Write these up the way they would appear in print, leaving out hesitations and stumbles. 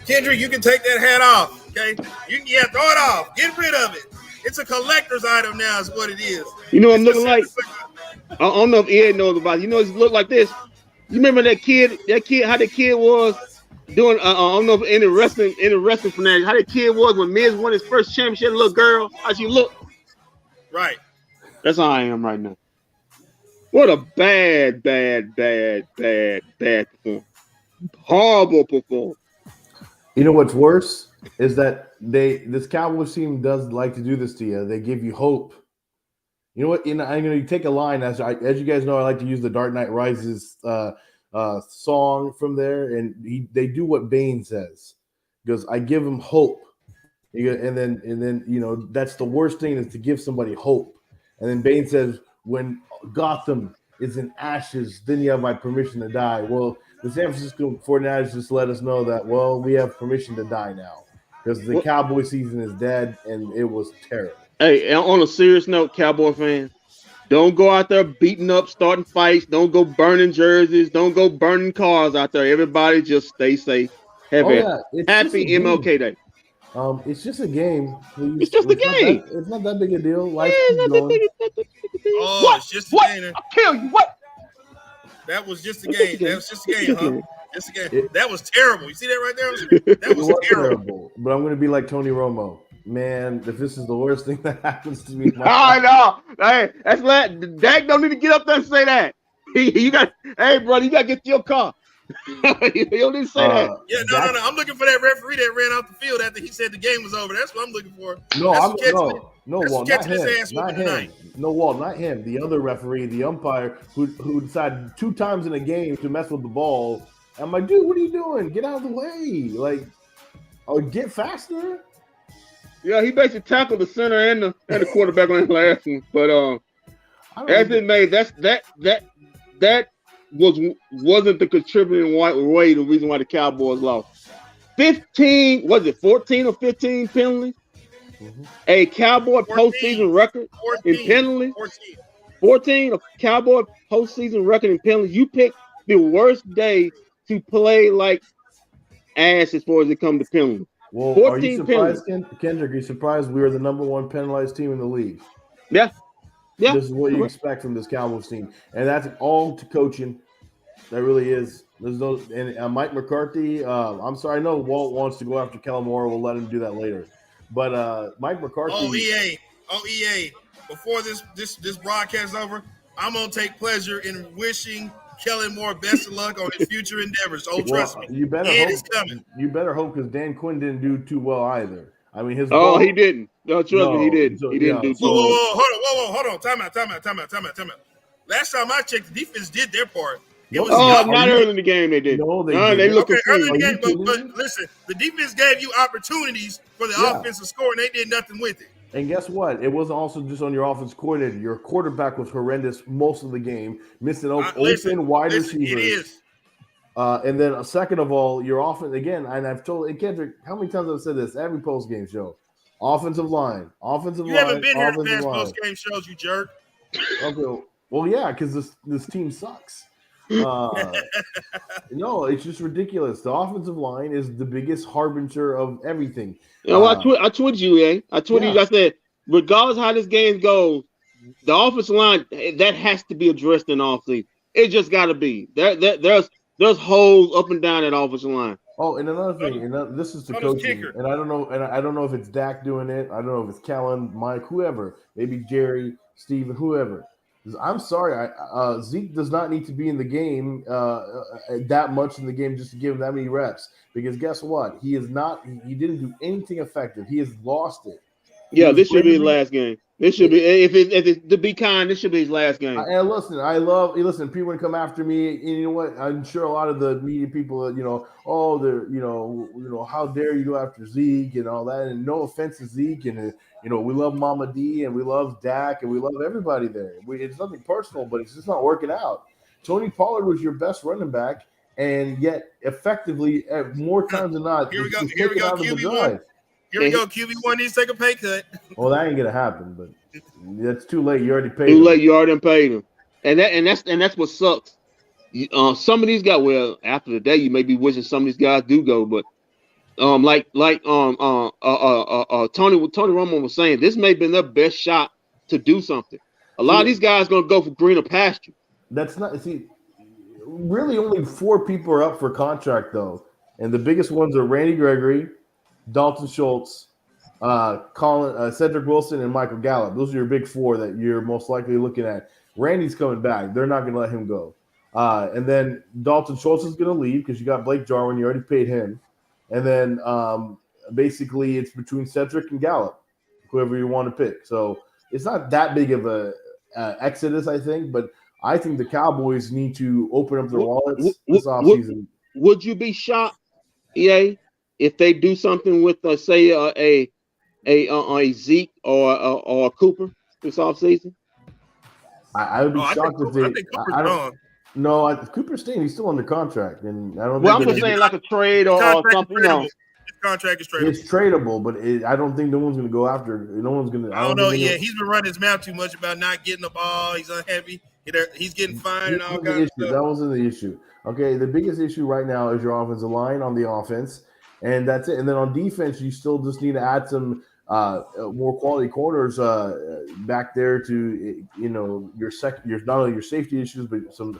Kendrick, you can take that hat off, okay? Throw it off. Get rid of it. It's a collector's item now is what it is. You know what I'm looking like? I don't know if Ed knows about it. You know, it look like this. You remember that kid, how the kid was doing, I don't know if any wrestling fanatic, how the kid was when Miz won his first championship, little girl, how she looked. Right. That's how I am right now. What a bad performance. Horrible performance. You know what's worse is that this Cowboys team does like to do this to you. They give you hope. You know what? You take a line as you guys know. I like to use the Dark Knight Rises song from there, and they do what Bane says. He goes, "I give him hope," and then you know that's the worst thing is to give somebody hope. And then Bane says, "When Gotham is in ashes, then you have my permission to die." Well, the San Francisco 49ers just let us know that, well, we have permission to die now because the Cowboy season is dead, and it was terrible. Hey, on a serious note, Cowboy fans, don't go out there beating up, starting fights. Don't go burning jerseys. Don't go burning cars out there. Everybody just stay safe. Happy MLK Day. It's just a game. Please. It's just a game. It's not that big a deal. Life keeps going. Oh, it's just a game. I'll kill you. What? That was just a game. That was just a game, huh? Just a game. That was terrible. You see that right there? That was terrible. But I'm going to be like Tony Romo. Man, if this is the worst thing that happens to me. I know. Hey, that's what Dak don't need to get up there and say that. Hey, brother, you got to get to your car. You don't need to say that. Yeah, no. I'm looking for that referee that ran off the field after he said the game was over. That's what I'm looking for. Not him. No, Walt, not him. The other referee, the umpire, who decided 2 times in a game to mess with the ball. I'm like, dude, what are you doing? Get out of the way. Like, get faster. Yeah, he basically tackled the center and the quarterback on the last one. But as it may, that wasn't the contributing way the reason why the Cowboys lost. 14 or 15 penalties. Mm-hmm. A Cowboy postseason record 14, in penalties. 14 a Cowboy postseason record in penalties. You picked the worst day to play like ass as far as it comes to penalties. Well, 14 are you surprised, Kendrick? Are you surprised we were the number 1 penalized team in the league? Yeah. This is what you expect from this Cowboys team, and that's all to coaching. That really is. There's no and Mike McCarthy. I'm sorry. I know Walt wants to go after Kellen Moore. We'll let him do that later. But Mike McCarthy. EA. Before this broadcast is over, I'm gonna take pleasure in wishing Kellen Moore best of luck on his future endeavors. Trust me. You better Ed hope. Is coming. You better hope because Dan Quinn didn't do too well either. I mean, he didn't. No, trust me, he didn't. He didn't do too well. Hold on. Time out. Last time I checked, the defense did their part. Not early in the game they did. No, they looked early in the game, but listen, the defense gave you opportunities for the offensive score, and they did nothing with it. And guess what? It wasn't also just on your offense coordinator. Your quarterback was horrendous most of the game, missing open wide receivers. It is. And then, second of all, your offense again. And I've told Kendrick how many times I've said this every post game show. Offensive line. You haven't been here to past post game shows, you jerk. Okay. Well, yeah, because this team sucks. No, it's just ridiculous. The offensive line is the biggest harbinger of everything. You know, I tweeted you, I tweeted you. I said, regardless of how this game goes, the offensive line that has to be addressed in offseason. It just got to be. There's holes up and down that offensive line. Oh, and another thing, and this is the coaching, and I don't know if it's Dak doing it. I don't know if it's Kellen, Mike, whoever, maybe Jerry, Steven, whoever. I'm sorry, Zeke does not need to be in the game that much in the game just to give him that many reps. Because guess what? He is not. He didn't do anything effective. He has lost it. Yeah, this should be his last game. This should be if it's to be kind. This should be his last game. And listen. People would come after me, and you know what? I'm sure a lot of the media people, how dare you go after Zeke and all that? And no offense to Zeke, and we love Mama D, and we love Dak, and we love everybody there. It's nothing personal, but it's just not working out. Tony Pollard was your best running back, and yet effectively, more times than not, here we go, QB1. Here we go. QB1 needs to take a pay cut. Well, that ain't gonna happen, but that's too late. You already paid. Too late. You already paid him, and that's what sucks. Some of these guys. Well, after the day, you may be wishing some of these guys do go, but Tony Romo was saying, this may have been their best shot to do something. A lot of these guys gonna go for greener pasture. That's not really only 4 people are up for contract though, and the biggest ones are Randy Gregory, Dalton Schultz, Cedric Wilson, and Michael Gallup. Those are your big 4 that you're most likely looking at. Randy's coming back. They're not going to let him go. And then Dalton Schultz is going to leave because you got Blake Jarwin. You already paid him. And then basically it's between Cedric and Gallup, whoever you want to pick. So it's not that big of a exodus, I think. But I think the Cowboys need to open up their wallets this offseason. Would you be shocked, EA, if they do something with, say, a Zeke or a Cooper this offseason? I would be shocked if they. I think Cooper's gone. No, Cooper's staying. He's still under contract, and I don't. Well, I'm just saying like a trade or something. His contract is tradable. It's tradable, but I don't think no one's going to go after. No one's going to. I don't know. Yeah, he's been running his mouth too much about not getting the ball. He's unhappy. He's getting fined and all kinds of stuff. That wasn't the issue. Okay, the biggest issue right now is your offensive line on the offense. And that's it. And then on defense, you still just need to add some more quality corners back there to your not only your safety issues, but some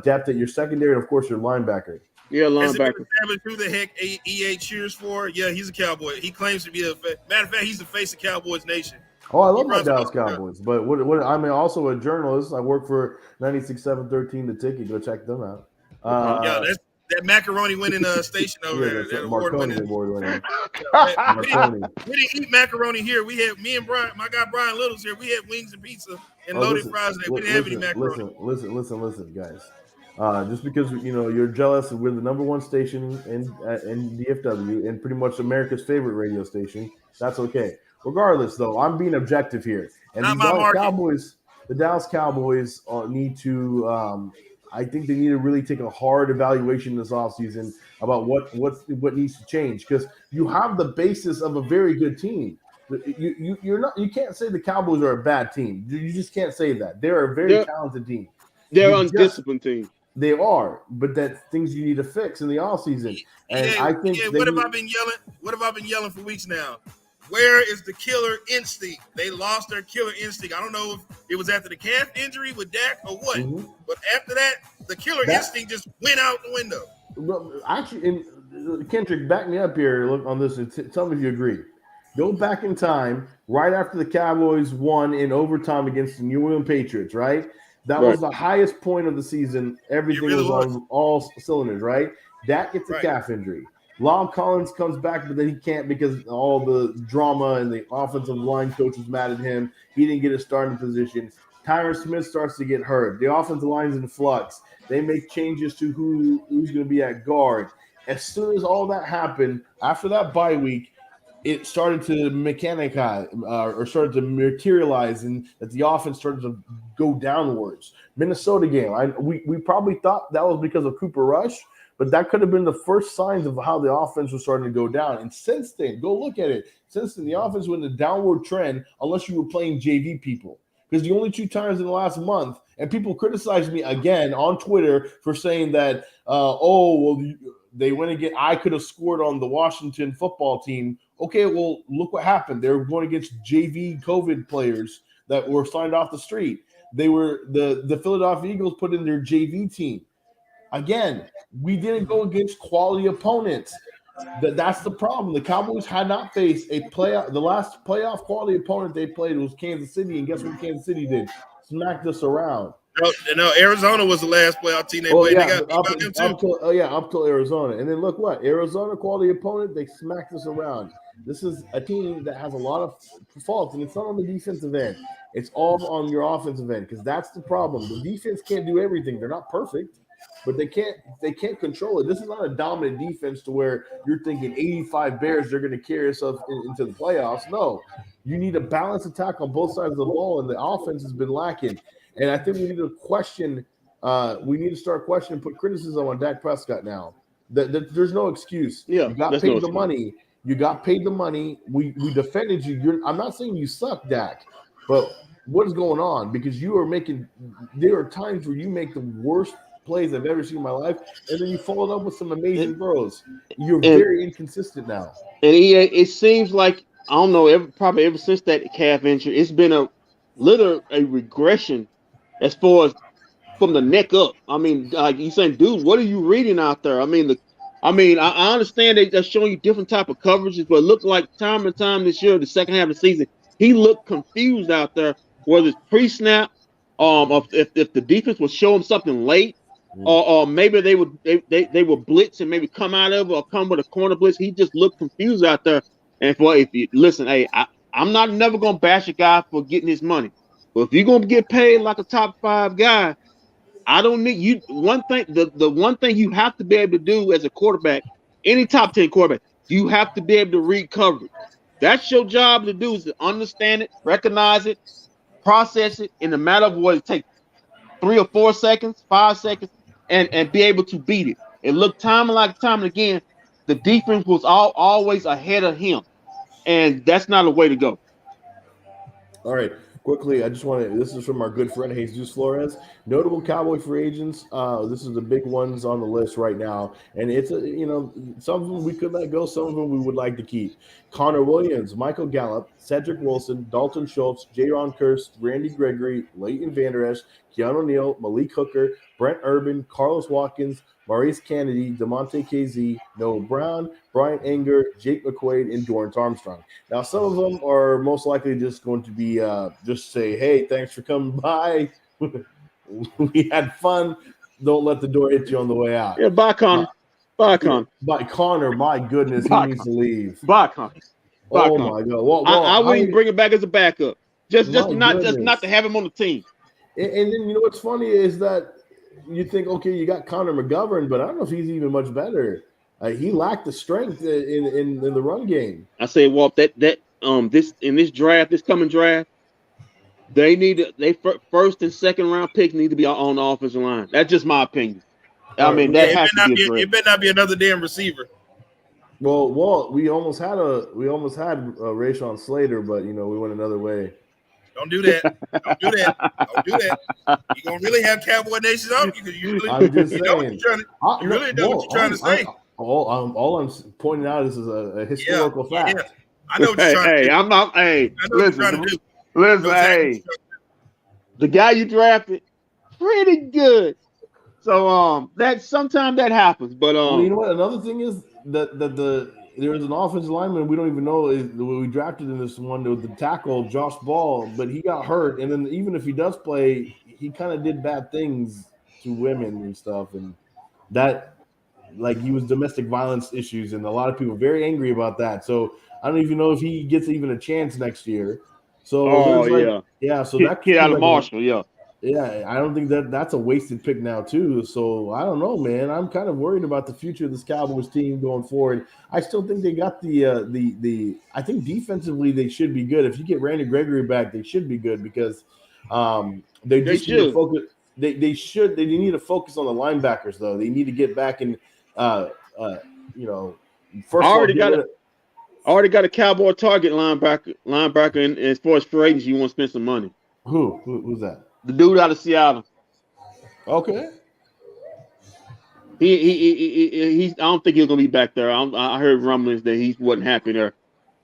depth at your secondary, and of course your linebacker. Yeah, linebacker. Who the heck EA cheers for? Yeah, he's a Cowboy. He claims to be matter of fact, he's the face of Cowboys Nation. Oh, I love my Dallas Cowboys, but what I'm also a journalist. I work for 96.713 The Ticket. Go check them out. That's that macaroni winning station over there. That Marconi award winning. We didn't eat macaroni here. We had me and Brian, my guy Brian Little's here. We had wings and pizza and loaded fries. We didn't have any macaroni. Listen, guys. Just because you're jealous, we're the number 1 station in DFW and pretty much America's favorite radio station. That's okay. Regardless, though, I'm being objective here. And the Dallas Cowboys need to. I think they need to really take a hard evaluation this offseason about what needs to change, because you have the basis of a very good team. You can't say the Cowboys are a bad team. You just can't say that. They're a very talented team. They're an undisciplined team. They are, but that's things you need to fix in the offseason. And I think what have I been yelling? What have I been yelling for weeks now? Where is the killer instinct? They lost their killer instinct. I don't know if it was after the calf injury with Dak or what, but after that, the killer instinct just went out the window. Well, actually, Kendrick, back me up here. Look on this and tell me if you agree. Go back in time, right after the Cowboys won in overtime against the New England Patriots, right? That was the highest point of the season. Everything was on all cylinders, right? Dak gets a calf injury. Lon Collins comes back, but then he can't because all the drama and the offensive line coach was mad at him. He didn't get a starting position. Tyron Smith starts to get hurt. The offensive line's in flux. They make changes to who's going to be at guard. As soon as all that happened, after that bye week, it started to started to materialize, and that the offense started to go downwards. Minnesota game, we probably thought that was because of Cooper Rush, but that could have been the first signs of how the offense was starting to go down. And since then, go look at it. Since then, the offense went in a downward trend unless you were playing JV people. because the only 2 times in the last month, and people criticized me again on Twitter for saying that, they went again. I could have scored on the Washington football team. Okay, well, look what happened. They were going against JV COVID players that were signed off the street. They were the Philadelphia Eagles put in their JV team. Again, we didn't go against quality opponents. That's the problem. The Cowboys had not faced a playoff. The last playoff quality opponent they played was Kansas City, and guess what Kansas City did? Smacked us around. No, Arizona was the last playoff team they played. Yeah, they got beat by them too. Up till Arizona. And then look what? Arizona quality opponent, they smacked us around. This is a team that has a lot of faults, and it's not on the defensive end. It's all on your offensive end, because that's the problem. The defense can't do everything. They're not perfect, but they can't control it. This is not a dominant defense to where you're thinking 85 Bears, they're going to carry us into the playoffs. No, you need a balanced attack on both sides of the ball, and the offense has been lacking. And I think we need to question. We need to start questioning, put criticism on Dak Prescott now. There's no excuse. Yeah, you got paid the money. You got paid the money. We defended you. I'm not saying you suck, Dak, but what is going on? Because you are making. There are times where you make the worst plays I've ever seen in my life, and then you follow up with some amazing throws. You're very inconsistent now. And it seems like, I don't know, probably ever since that calf injury, it's been a regression as far as from the neck up. I mean, like you saying, dude, what are you reading out there? I mean, I understand they're showing you different type of coverages, but it looked like time and time this year, the second half of the season, he looked confused out there, whether it's pre-snap, if the defense would show him something late, or maybe they would blitz and maybe come out of it or come with a corner blitz. He just looked confused out there. And if you listen, hey, I'm not never gonna bash a guy for getting his money. But if you're gonna get paid like a top 5 guy, I don't need you. One thing, the one thing you have to be able to do as a quarterback, any top 10 quarterback, you have to be able to read coverage. That's your job to do, is to understand it, recognize it, process it in a matter of what it takes 3 or 4 seconds, 5 seconds, and be able to beat it. And look, time and again, the defense was always ahead of him, and that's not a way to go. All right. Quickly, I just want to. This is from our good friend Jesus Flores. Notable Cowboy free agents. This is the big ones on the list right now, and it's some of them we could let go, some of them we would like to keep. Connor Williams, Michael Gallup, Cedric Wilson, Dalton Schultz, Jaron Kearse, Randy Gregory, Leighton Vander Esch, Keanu Neal, Malik Hooker, Brent Urban, Carlos Watkins, Maurice Kennedy, DeMonte KZ, Noah Brown, Brian Anger, Jake McQuaid, and Dorrance Armstrong. Now, some of them are most likely just going to be just say, hey, thanks for coming by. We had fun. Don't let the door hit you on the way out. Yeah, bye, Connor. Bye, Connor. By Connor, my goodness, he needs to leave. Bye, Connor. My God. Well, I wouldn't bring him back as a backup. Just not to have him on the team. And then what's funny is that you think, okay, you got Connor McGovern, but I don't know if he's even much better. He lacked the strength in the run game. I say, Walt, this coming draft, they first and second round pick need to be on the offensive line. That's just my opinion. I mean, that has to be a draft. It better not be another damn receiver. Well, Walt, we almost had Rashawn Slater, but we went another way. Don't do that. Don't do that. You're gonna really have Cowboy Nation on because you really, I'm just saying. know what you're trying to say. All I'm pointing out is a historical fact. Yeah. I know what you're trying to do. I'm not. Hey, listen. Hey, the guy you drafted, pretty good. So that sometimes that happens, but you know what? Another thing is that there was an offensive lineman we don't even know we drafted in this one with the tackle Josh Ball, but he got hurt, and then even if he does play, he kind of did bad things to women and stuff, and that he was domestic violence issues, and a lot of people are very angry about that. So I don't even know if he gets even a chance next year. So so that kid out of Marshall, Yeah, I don't think that's a wasted pick now too. So I don't know, man. I'm kind of worried about the future of this Cowboys team going forward. I still think they got the. I think defensively they should be good. If you get Randy Gregory back, they should be good because they need to focus. They need to focus on the linebackers though. They need to get back in. First already got a Cowboy target linebacker. And as far as free agents, you want to spend some money. Who's that? The dude out of Seattle. Okay. He's. I don't think he's gonna be back there. I heard rumblings that he wasn't happy there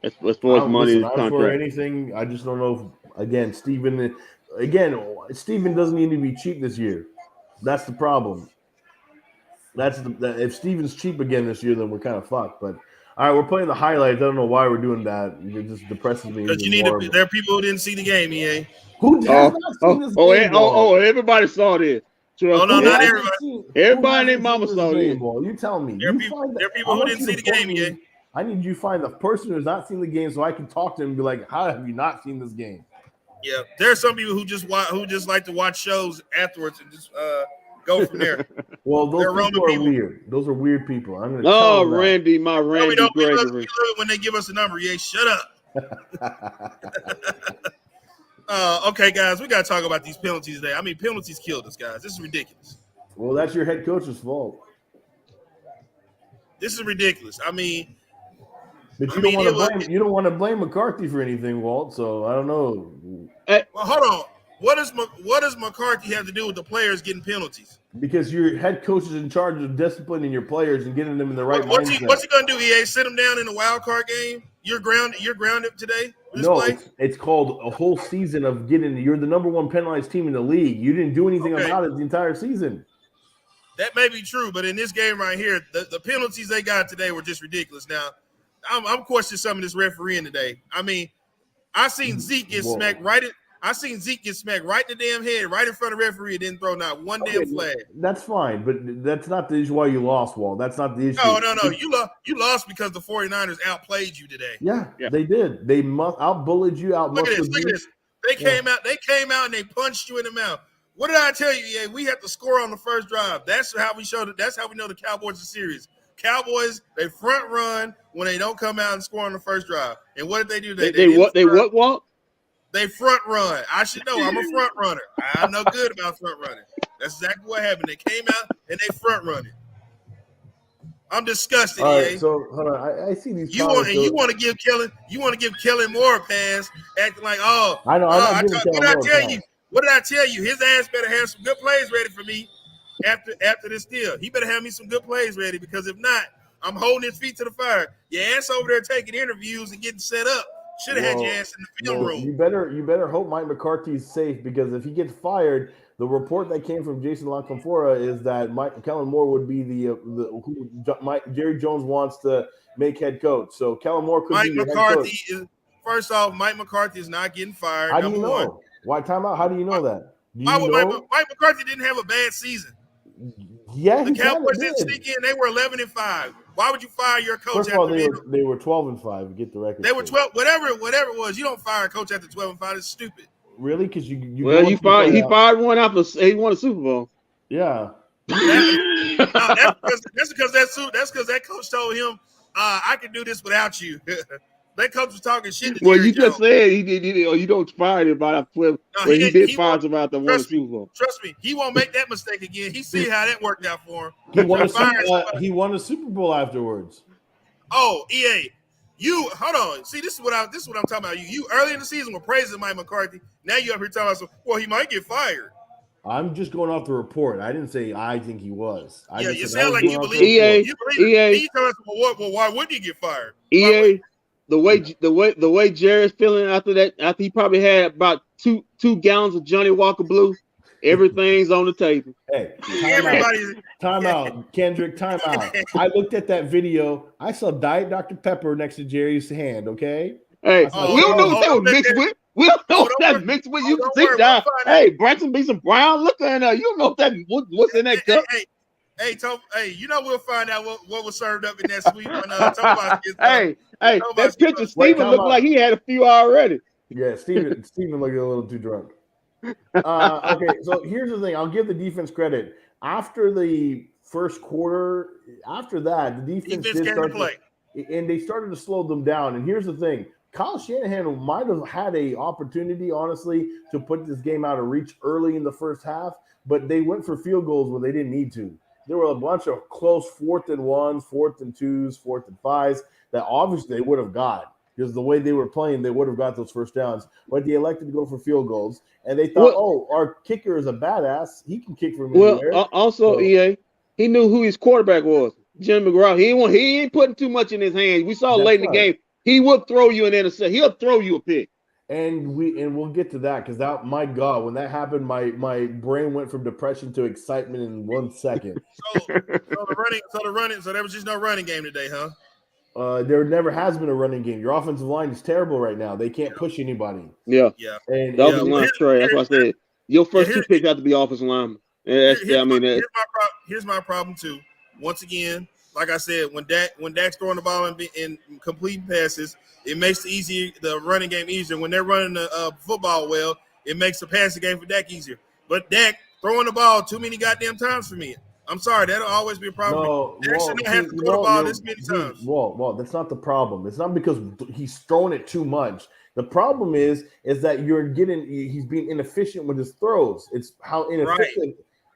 as far as money and I'm for contract. anything. I just don't know if Steven doesn't need to be cheap this year. That's the problem. If Steven's cheap again this year, then we're kind of fucked. But all right, we're playing the highlights. I don't know why we're doing that. It just depresses me. Because you need to. There are people who didn't see the game, EA. Who has not seen this game? Everybody saw this. Oh no, not everybody. Everybody and their mama saw this. You tell me. There are people who didn't see the game, EA. I need you to find the person who's not seen the game so I can talk to him and be like, how have you not seen this game? Yeah, there are some people who just like to watch shows afterwards and just go from there. Well, those people are weird. Those are weird people. I'm gonna tell them Randy, my Randy we love it when they give us a number. Yeah, shut up. Okay, guys, we got to talk about these penalties today. I mean, penalties killed us, guys. This is ridiculous. Well, that's your head coach's fault. This is ridiculous. I mean, but you don't want to blame McCarthy for anything, Walt. So I don't know. Well, hold on. What does McCarthy have to do with the players getting penalties? Because your head coach is in charge of disciplining your players and getting them in the right mindset. What's he gonna do? EA, sit them down in the wild card game. You're grounded today. No, it's called a whole season of getting. You're the number one penalized team in the league. You didn't do anything about it the entire season. That may be true, but in this game right here, the penalties they got today were just ridiculous. Now, I'm questioning some of this refereeing today. I mean, I seen Zeke get smacked right in the damn head, right in front of the referee, and didn't throw not one damn flag. That's fine, but that's not the issue why you lost, Walt. That's not the issue. No. You lost because the 49ers outplayed you today. Yeah. They did. They out-bullied you, Look at this. They came out and they punched you in the mouth. What did I tell you? Yeah, we have to score on the first drive. That's how we showed it. That's how we know the Cowboys are serious. Cowboys, they front run when they don't come out and score on the first drive. And what did they do? They what? They front run. I should know. I'm a front runner. I know good about front running. That's exactly what happened. They came out and they front running. I'm disgusted. All right, so hold on. I see these. You want to give Kellen Moore a pass, acting like, I know. What did I tell you? His ass better have some good plays ready for me after this deal. He better have me some good plays ready, because if not, I'm holding his feet to the fire. Your ass over there taking interviews and getting set up. Should have had your ass in the film room. You better hope Mike McCarthy is safe, because if he gets fired, the report that came from Jason La Canfora is that Kellen Moore would be who Jerry Jones wants to make head coach. So Kellen Moore could be your head coach. First off, Mike McCarthy is not getting fired. How do you know? Why timeout? How do you know that? Mike McCarthy didn't have a bad season. Yeah, the Cowboys didn't sneak in. They were 11-5. Why would you fire your coach? First of all, they were 12-5. Get the record. They were 12. Whatever it was. You don't fire a coach after 12-5. It's stupid. Really? Because he fired one after he won a Super Bowl. Yeah. That's because that coach told him, I can do this without you. That coach was talking shit to Jerry Jones. Just said he did. You don't fire him about 12. He did fire him about the one Super Bowl. Trust me, he won't make that mistake again. He see how that worked out for him. He won a Super Bowl afterwards. Oh, EA, you hold on. See, this is what I'm talking about. You early in the season were praising Mike McCarthy. Now you up here talking about, well, he might get fired. I'm just going off the report. I didn't say I think he was. You sound like you believe EA. You tell us, well, why wouldn't he get fired? EA. The way Jerry's feeling after he probably had about two gallons of Johnny Walker Blue, everything's on the table. Hey, time out, Kendrick, time out. I looked at that video. I saw Diet Dr. Pepper next to Jerry's hand. Okay. Hey, we don't know what that was mixed with. We don't know what that's mixed with. You can sit down. Hey, Braxton be some brown liquor in there. You don't know what's in that cup. Hey, Tom. Hey, we'll find out what was served up in that sweet one. Hey, that picture, Steven looked like he had a few already. Yeah, Steven looked a little too drunk. Okay, so here's the thing. I'll give the defense credit. After the first quarter, after that, the defense did start to play, and they started to slow them down. And here's the thing. Kyle Shanahan might have had an opportunity, honestly, to put this game out of reach early in the first half, but they went for field goals when they didn't need to. There were a bunch of close 4th and 1s, 4th and 2s, 4th and 5s that obviously they would have got. because the way they were playing, they would have got those first downs. But they elected to go for field goals, and they thought, our kicker is a badass. He can kick from anywhere. Also, EA, he knew who his quarterback was, Jim McGraw. He ain't putting too much in his hands. We saw late in the game, he would throw you an interception. He'll throw you a pick. And we'll get to that because that, my God, when that happened, my brain went from depression to excitement in 1 second. So there was just no running game today, huh? There never has been a running game. Your offensive line is terrible right now. They can't push anybody. Yeah. And the offensive line is trash. That's why I said your first two picks have to be offensive linemen. Here's my problem too. Once again, like I said, when Dak's throwing the ball and completing passes, it makes the running game easier. When they're running the football well, it makes the passing game for Dak easier. But Dak throwing the ball too many goddamn times for me. I'm sorry, that'll always be a problem. No, Dak should not have to throw the ball this many times. Well, that's not the problem. It's not because he's throwing it too much. The problem is that he's being inefficient with his throws. It's how inefficient. Right.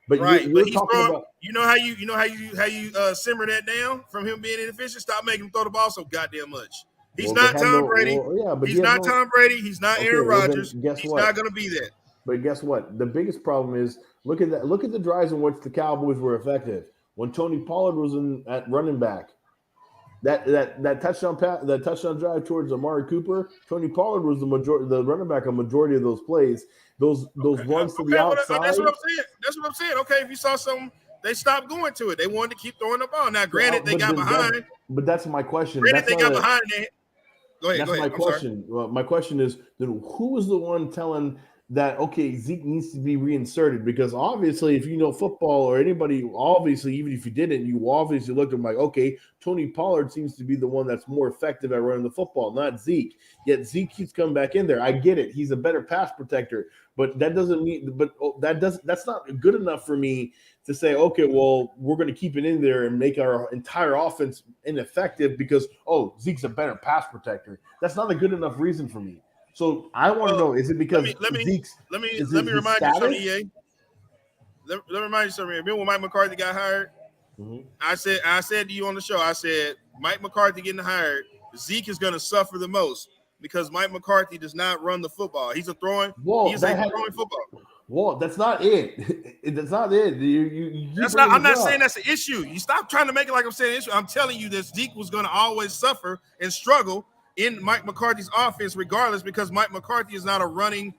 But you're he's talking throwing, about, you know how you simmer that down from him being inefficient. Stop making him throw the ball so goddamn much. He's not Tom Brady. He's not Tom Brady. He's not Aaron Rodgers. He's not going to be that. But guess what? The biggest problem is look at that. Look at the drives in which the Cowboys were effective. When Tony Pollard was at running back, that touchdown drive towards Amari Cooper, Tony Pollard was the running back on majority of those plays. Those runs to the outside. That's what I'm saying. Okay, if you saw something, they stopped going to it. They wanted to keep throwing the ball. Now, granted, they got behind. But that's my question. Granted, they got behind. Go ahead. That's my question. Well, my question is, then who was the one telling that, okay, Zeke needs to be reinserted? Because obviously, if you know football or anybody, obviously, even if you didn't, you obviously looked at him like, okay, Tony Pollard seems to be the one that's more effective at running the football, not Zeke. Yet Zeke keeps coming back in there. I get it. He's a better pass protector. But that doesn't mean, that's not good enough for me to say, okay, well, we're going to keep it in there and make our entire offense ineffective because, Zeke's a better pass protector. That's not a good enough reason for me. So I want to know, is it because Zeke's let me remind you something, EA. Let me remind you something. Remember when Mike McCarthy got hired? Mm-hmm. I said to you on the show, I said, Mike McCarthy getting hired, Zeke is going to suffer the most because Mike McCarthy does not run the football. He's a throwing football. Well, that's not it. That's not it. I'm not saying that's an issue. You stop trying to make it like I'm saying an issue. I'm telling you that Zeke was going to always suffer and struggle in Mike McCarthy's offense, regardless, because Mike McCarthy is not a running.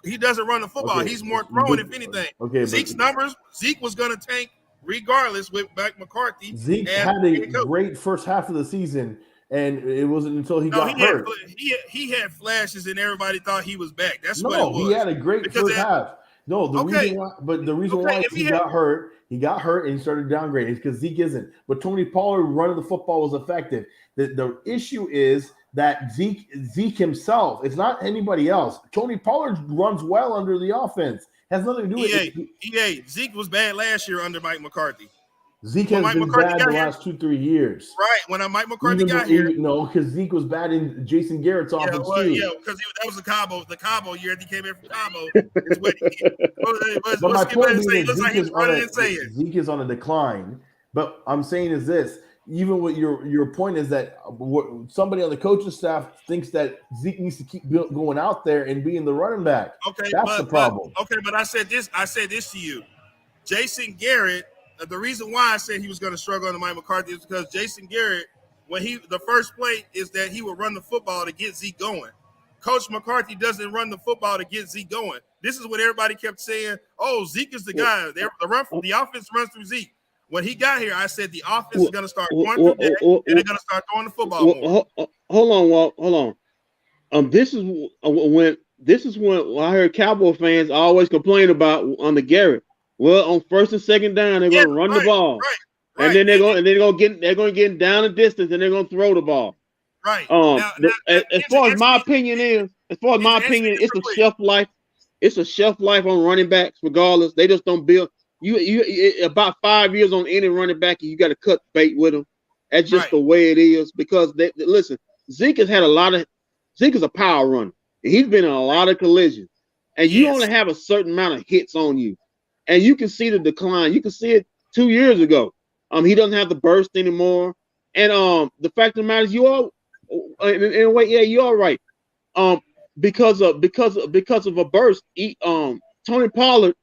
He doesn't run the football. Okay. He's more throwing, if anything. Okay, Zeke's numbers, Zeke was going to tank regardless with Mike McCarthy. Zeke had a great first half of the season. And it wasn't until he got hurt. He had flashes, and everybody thought he was back. That's what it was. He had a great first half. No, the reason why he got hurt, and he started downgrading because Zeke isn't. But Tony Pollard running the football was effective. The issue is that Zeke himself, it's not anybody else. Tony Pollard runs well under the offense. Has nothing to do with it. Zeke was bad last year under Mike McCarthy. Zeke has been bad the last 2-3 years. Right, when Mike McCarthy got here. No, because Zeke was bad in Jason Garrett's offense too. Yeah, because that was the Cabo year that he came in from Cabo. But my point is Zeke is on a decline. But I'm saying is this, even with your point is that somebody on the coaching staff thinks that Zeke needs to keep going out there and being the running back. Okay, that's the problem. But I said this to you. Jason Garrett, the reason why I said he was going to struggle under Mike McCarthy is because Jason Garrett, the first play is that he would run the football to get Zeke going. Coach McCarthy doesn't run the football to get Zeke going. This is what everybody kept saying. Oh, Zeke is the guy. The offense runs through Zeke. When he got here, I said the offense is going to start going through Dak, and they're going to start throwing the football more. Hold on, Walt. Hold on. This is when I heard Cowboy fans always complain about on the Garrett. Well, on first and second down, they're going to run the ball, and then they're going to get down the distance, and they're going to throw the ball. Right. As far as my opinion is, it's a shelf life. It's a shelf life on running backs, regardless. They just don't build. You about 5 years on any running back, and you got to cut bait with them. That's just the way it is. Because listen, Zeke has had Zeke is a power runner. He's been in a lot of collisions, and you only have a certain amount of hits on you. And you can see the decline. You can see it 2 years ago. He doesn't have the burst anymore. And the fact of the matter is, in a way, yeah, you're right. Because of a burst, Tony Pollard,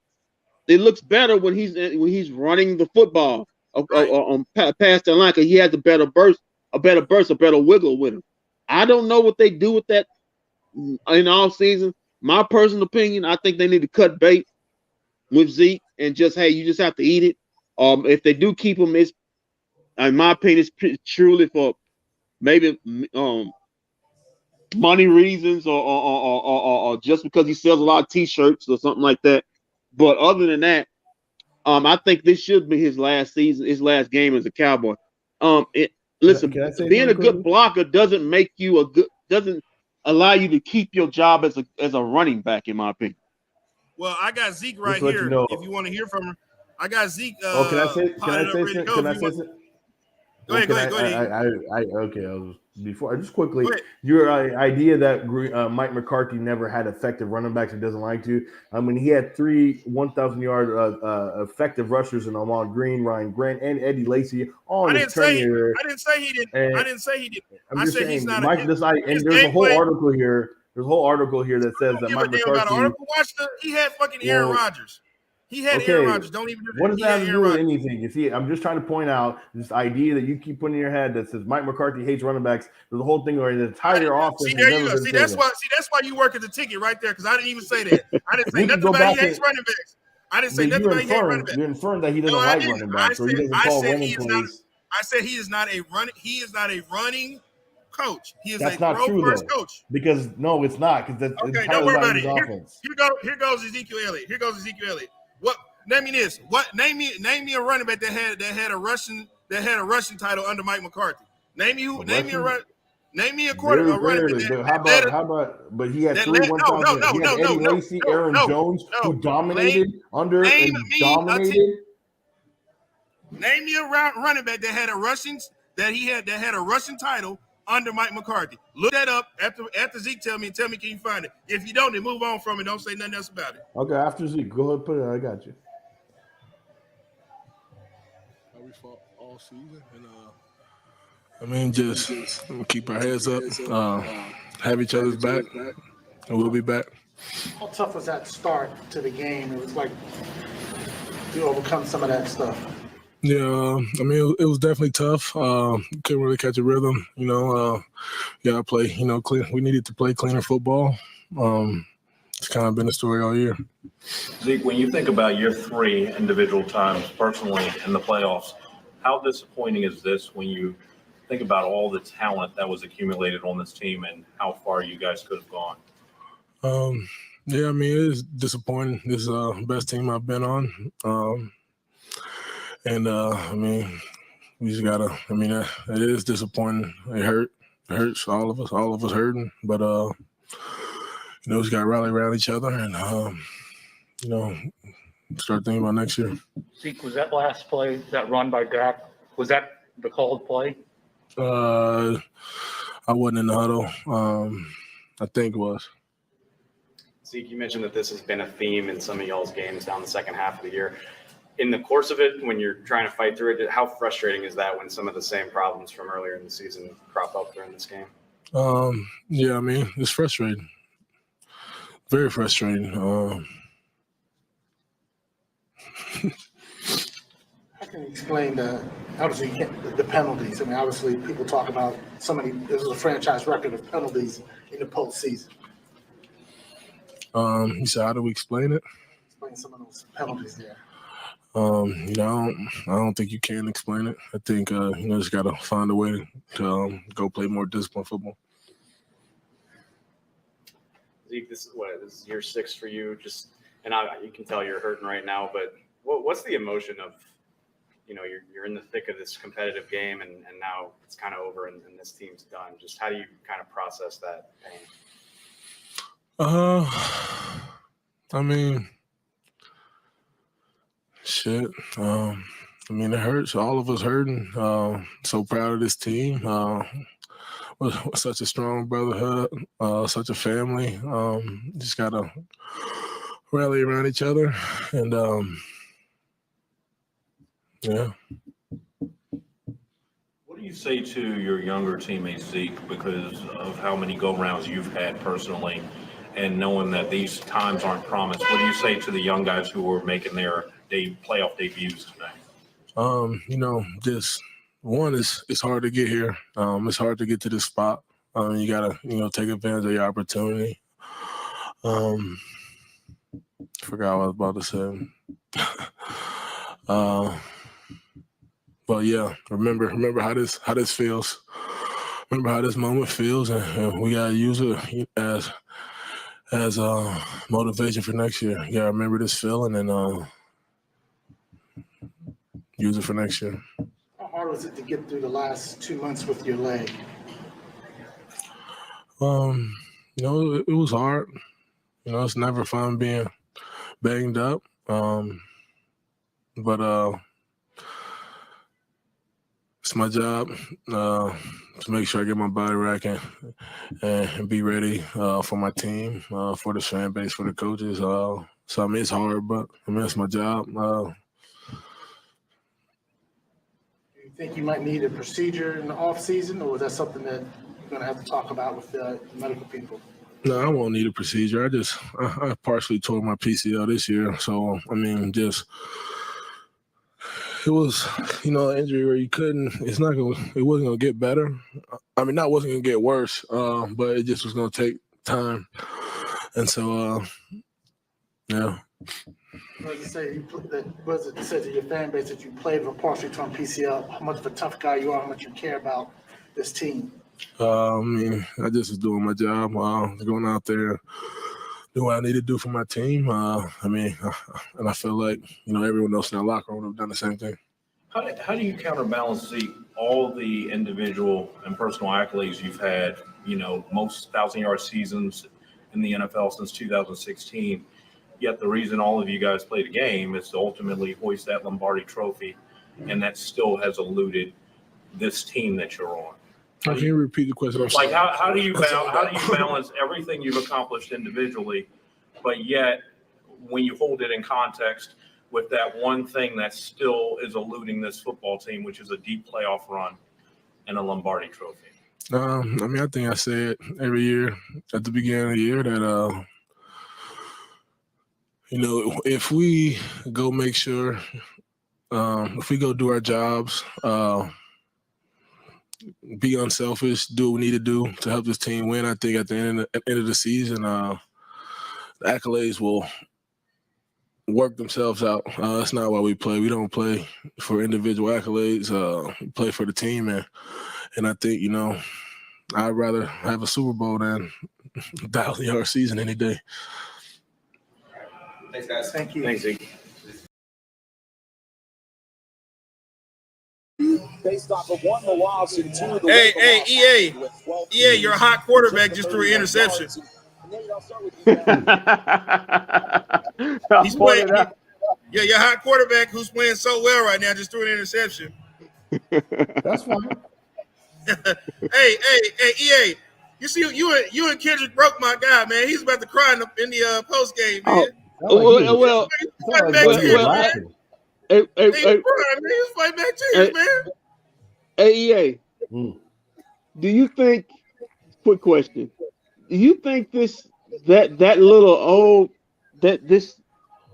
it looks better when he's running the football past the line because he has a better burst, a better wiggle with him. I don't know what they do with that in all season. My personal opinion, I think they need to cut bait with Zeke and just, hey, you just have to eat it. If they do keep him, it's, in my opinion, it's truly for maybe money reasons or just because he sells a lot of T-shirts or something like that. But other than that, I think this should be his last season, his last game as a Cowboy. Listen, being a good blocker doesn't make you doesn't allow you to keep your job as a running back, in my opinion. Well, I got Zeke right here. If you want to hear from him, I got Zeke. Can I say something? Go ahead. Okay. Before just quickly, your idea that Mike McCarthy never had effective running backs and doesn't like to. I mean, he had 3 1,000-yard effective rushers in Ahman Green, Ryan Grant, and Eddie Lacy all in his tenure. I didn't say he didn't. I said he's not. There's a whole article here. There's a whole article here that says that Mike McCarthy. He had fucking Aaron Rodgers. He had Aaron Rodgers. Don't even. What does that have to do with anything? You see, I'm just trying to point out this idea that you keep putting in your head that says Mike McCarthy hates running backs. There's a whole thing where the entire offense. See, there you go. See, that's why you work as a ticket right there, because I didn't even say that. I didn't say nothing about he hates running backs. I didn't say nothing about he hates running backs. You inferred that he doesn't like running backs, or he doesn't call running plays. I said he is not a running coach. He is that's a not throw true, first though. coach. Because no, it's not. Because that's okay. Don't worry about it. Here goes Ezekiel Elliott. What? Name me this. What? Name me a running back that had a Russian title under Mike McCarthy. Name me a quarterback. How about? But he had 3 1,000. He had Eddie Lacy, Aaron Jones, who dominated dominated. Name me a running back that had a Russian title under Mike McCarthy. Look that up after Zeke tell me, can you find it? If you don't, then move on from it. Don't say nothing else about it. Okay, after Zeke, go ahead, put it. I got you. We fought all season, and just keep our heads up, have each other's back, and we'll be back. How tough was that start to the game? It was like you overcome some of that stuff. Yeah, I mean, it was definitely tough. Couldn't really catch a rhythm, I play, clean. We needed to play cleaner football. It's kind of been a story all year. Zeke, when you think about your 3 individual times personally in the playoffs, how disappointing is this when you think about all the talent that was accumulated on this team and how far you guys could have gone? Yeah, I mean, it is disappointing. This is the best team I've been on. I mean, we just gotta. I mean, it is disappointing. It hurts all of us hurting. But we just gotta rally around each other and start thinking about next year. Zeke, was that last play, that run by Dak, was that the called play? I wasn't in the huddle. I think it was. Zeke, you mentioned that this has been a theme in some of y'all's games down the second half of the year. In the course of it, when you're trying to fight through it, how frustrating is that when some of the same problems from earlier in the season crop up during this game? Yeah, I mean, it's frustrating. Very frustrating. How can you explain obviously the penalties? I mean, obviously people talk about this is a franchise record of penalties in the postseason. You said, how do we explain it? Explain some of those penalties there. I don't think you can explain it. I think just got to find a way to go play more disciplined football. Zeke, this is year 6 for you. You can tell you're hurting right now. But what's the emotion of, you're in the thick of this competitive game, and now it's kind of over and this team's done. Just how do you kind of process that pain? I mean. Shit. I mean, it hurts. All of us hurting. So proud of this team. We're such a strong brotherhood, such a family. Just got to rally around each other. And, yeah. What do do you say to your younger teammate Zeke, because of how many go-rounds you've had personally, and knowing that these times aren't promised? What do you say to the young guys who are making their playoff debuts tonight? Just one is it's hard to get here. It's hard to get to this spot. You gotta, take advantage of your opportunity. Forgot what I was about to say. But yeah, remember how this feels. Remember how this moment feels, and we gotta use it as motivation for next year. You gotta remember this feeling and use it for next year. How hard was it to get through the last 2 months with your leg? It was hard. It's never fun being banged up. But it's my job to make sure I get my body right and be ready for my team, for the fan base, for the coaches. So, it's hard, but, it's my job. Do you think you might need a procedure in the off season, or is that something that you're going to have to talk about with the medical people? No, I won't need a procedure. I partially tore my PCL this year. So, it was, an injury where it wasn't going to get better. Not wasn't going to get worse, but it just was going to take time. And so, yeah. What does it say to your fan base that you played with a partially torn PCL? How much of a tough guy you are, how much you care about this team? I just was doing my job, going out there, doing what I need to do for my team. And I feel like, everyone else in that locker room would have done the same thing. How do you counterbalance all the individual and personal accolades you've had, most 1,000-yard seasons in the NFL since 2016, yet the reason all of you guys play the game is to ultimately hoist that Lombardi trophy, and that still has eluded this team that you're on? Can you repeat the question? Like, how do you balance everything you've accomplished individually, but yet when you hold it in context with that one thing that still is eluding this football team, which is a deep playoff run and a Lombardi trophy? I think I say it every year at the beginning of the year that, if we go make sure, if we go do our jobs, be unselfish, do what we need to do to help this team win, I think at the end of the season, the accolades will work themselves out. That's not why we play. We don't play for individual accolades. We play for the team, and I think, I'd rather have a Super Bowl than a 1,000-yard season any day. Thanks, guys. Thank you. Thanks, Zeke. Based off of one the loss and two of the EA, your hot quarterback just threw an interception. He's playing. Your hot quarterback who's playing so well right now just threw an interception. That's fine. Hey, EA, you see, you and Kendrick broke my guy, man. He's about to cry in the post game, man. He's fighting back tears, man. Hey, EA, do you think? Quick question: do you think this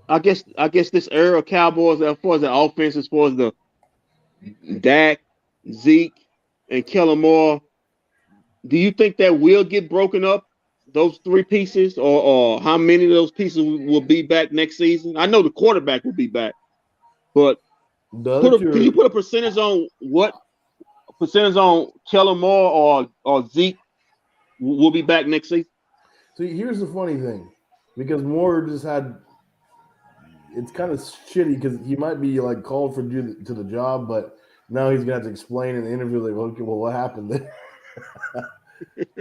era of Cowboys, as far as the offense, as far as the Dak, Zeke, and Kellen Moore, do you think that will get broken up? Those three pieces, or how many of those pieces will be back next season? I know the quarterback will be back, but can you put a percentage on what percentage on Kellen Moore or Zeke will be back next season? So here's the funny thing, because Moore just had, it's kind of shitty because he might be like called to the job, but now he's gonna have to explain in the interview, like, okay, well, what happened there?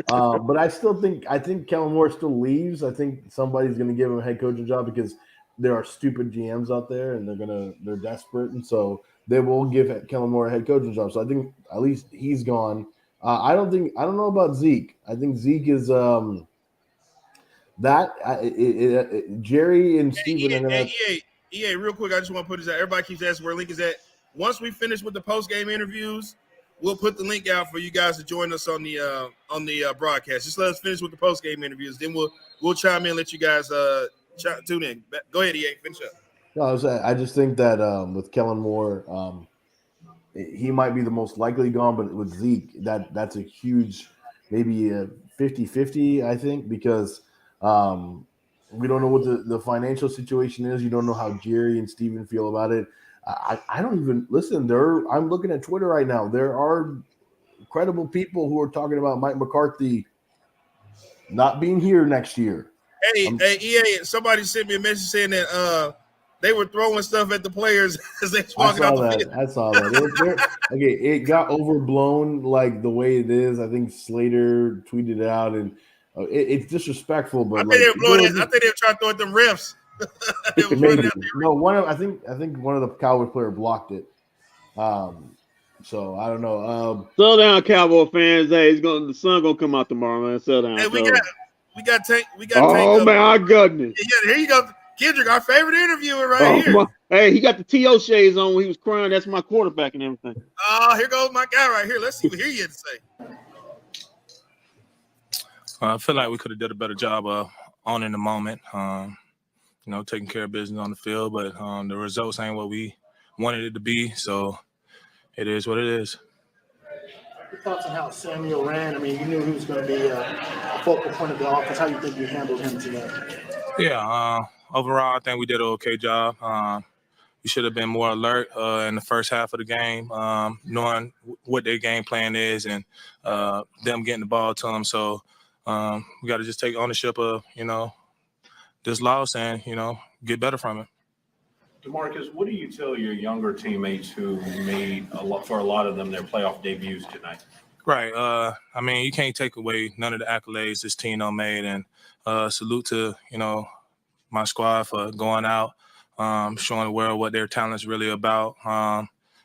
But I think Kellen Moore still leaves. I think somebody's gonna give him a head coaching job because there are stupid GMs out there and they're desperate, and so they will give Kellen Moore a head coaching job. So I think at least he's gone. I don't know about Zeke. I think Zeke is Jerry and Steven are gonna. EA, real quick, I just want to put this out. Everybody keeps asking where Link is at. Once we finish with the post game interviews, we'll put the link out for you guys to join us on the broadcast. Just let us finish with the post game interviews, then we'll chime in and let you guys tune in. Go ahead, EA, finish up. No, I just think that with Kellen Moore, he might be the most likely gone, but with Zeke, that's a huge, maybe a 50-50, I think, because we don't know what the financial situation is. You don't know how Jerry and Steven feel about it. I don't even listen. I'm looking at Twitter right now. There are credible people who are talking about Mike McCarthy not being here next year. Hey, EA, somebody sent me a message saying that they were throwing stuff at the players as they was walking out the field. I saw that. Okay, it got overblown like the way it is. I think Slater tweeted it out, and it's disrespectful. But I think they were trying to throw at them refs. Maybe. No, I think one of the Cowboys player blocked it. So I don't know. Slow down, Cowboy fans. Hey, the sun gonna come out tomorrow, man. Slow down. Hey, we got Tank. Oh my goodness! Yeah, here you go, Kendrick, our favorite interviewer right here. Hey, he got the T.O. shades on when he was crying. That's my quarterback and everything. Oh, here goes my guy right here. Let's see what he had to say. I feel like we could have did a better job of owning the moment. Taking care of business on the field, but the results ain't what we wanted it to be. So it is what it is. Your thoughts on how Samuel ran? I mean, you knew he was going to be a focal point of the offense. How do you think you handled him today? Yeah, overall, I think we did an okay job. We should have been more alert in the first half of the game, knowing what their game plan is and them getting the ball to them. So we got to just take ownership of, this loss and, get better from it. DeMarcus, what do you tell your younger teammates who made for a lot of them their playoff debuts tonight? Right. You can't take away none of the accolades this team made, and salute to, my squad for going out, showing the world what their talent's really about.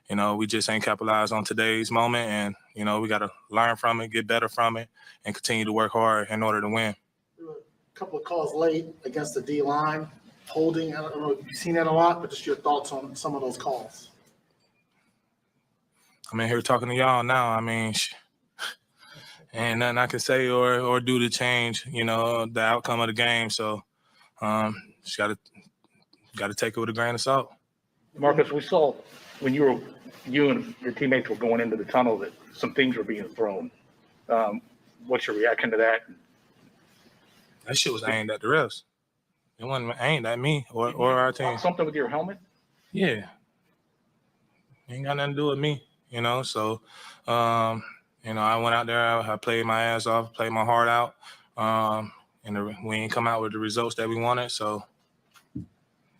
We just ain't capitalized on today's moment, and, we got to learn from it, get better from it, and continue to work hard in order to win. A couple of calls late against the D-line. Holding, I don't know if you've seen that a lot, but just your thoughts on some of those calls. I'm in here talking to y'all now. Ain't nothing I can say or do to change, the outcome of the game. So just got to take it with a grain of salt. Marcus, we saw when you and your teammates were going into the tunnel that some things were being thrown. What's your reaction to that? That shit was aimed at the refs. It wasn't aimed at me or our team. Something with your helmet? Yeah. Ain't got nothing to do with me, So, I went out there. I played my ass off, played my heart out. And we ain't come out with the results that we wanted. So,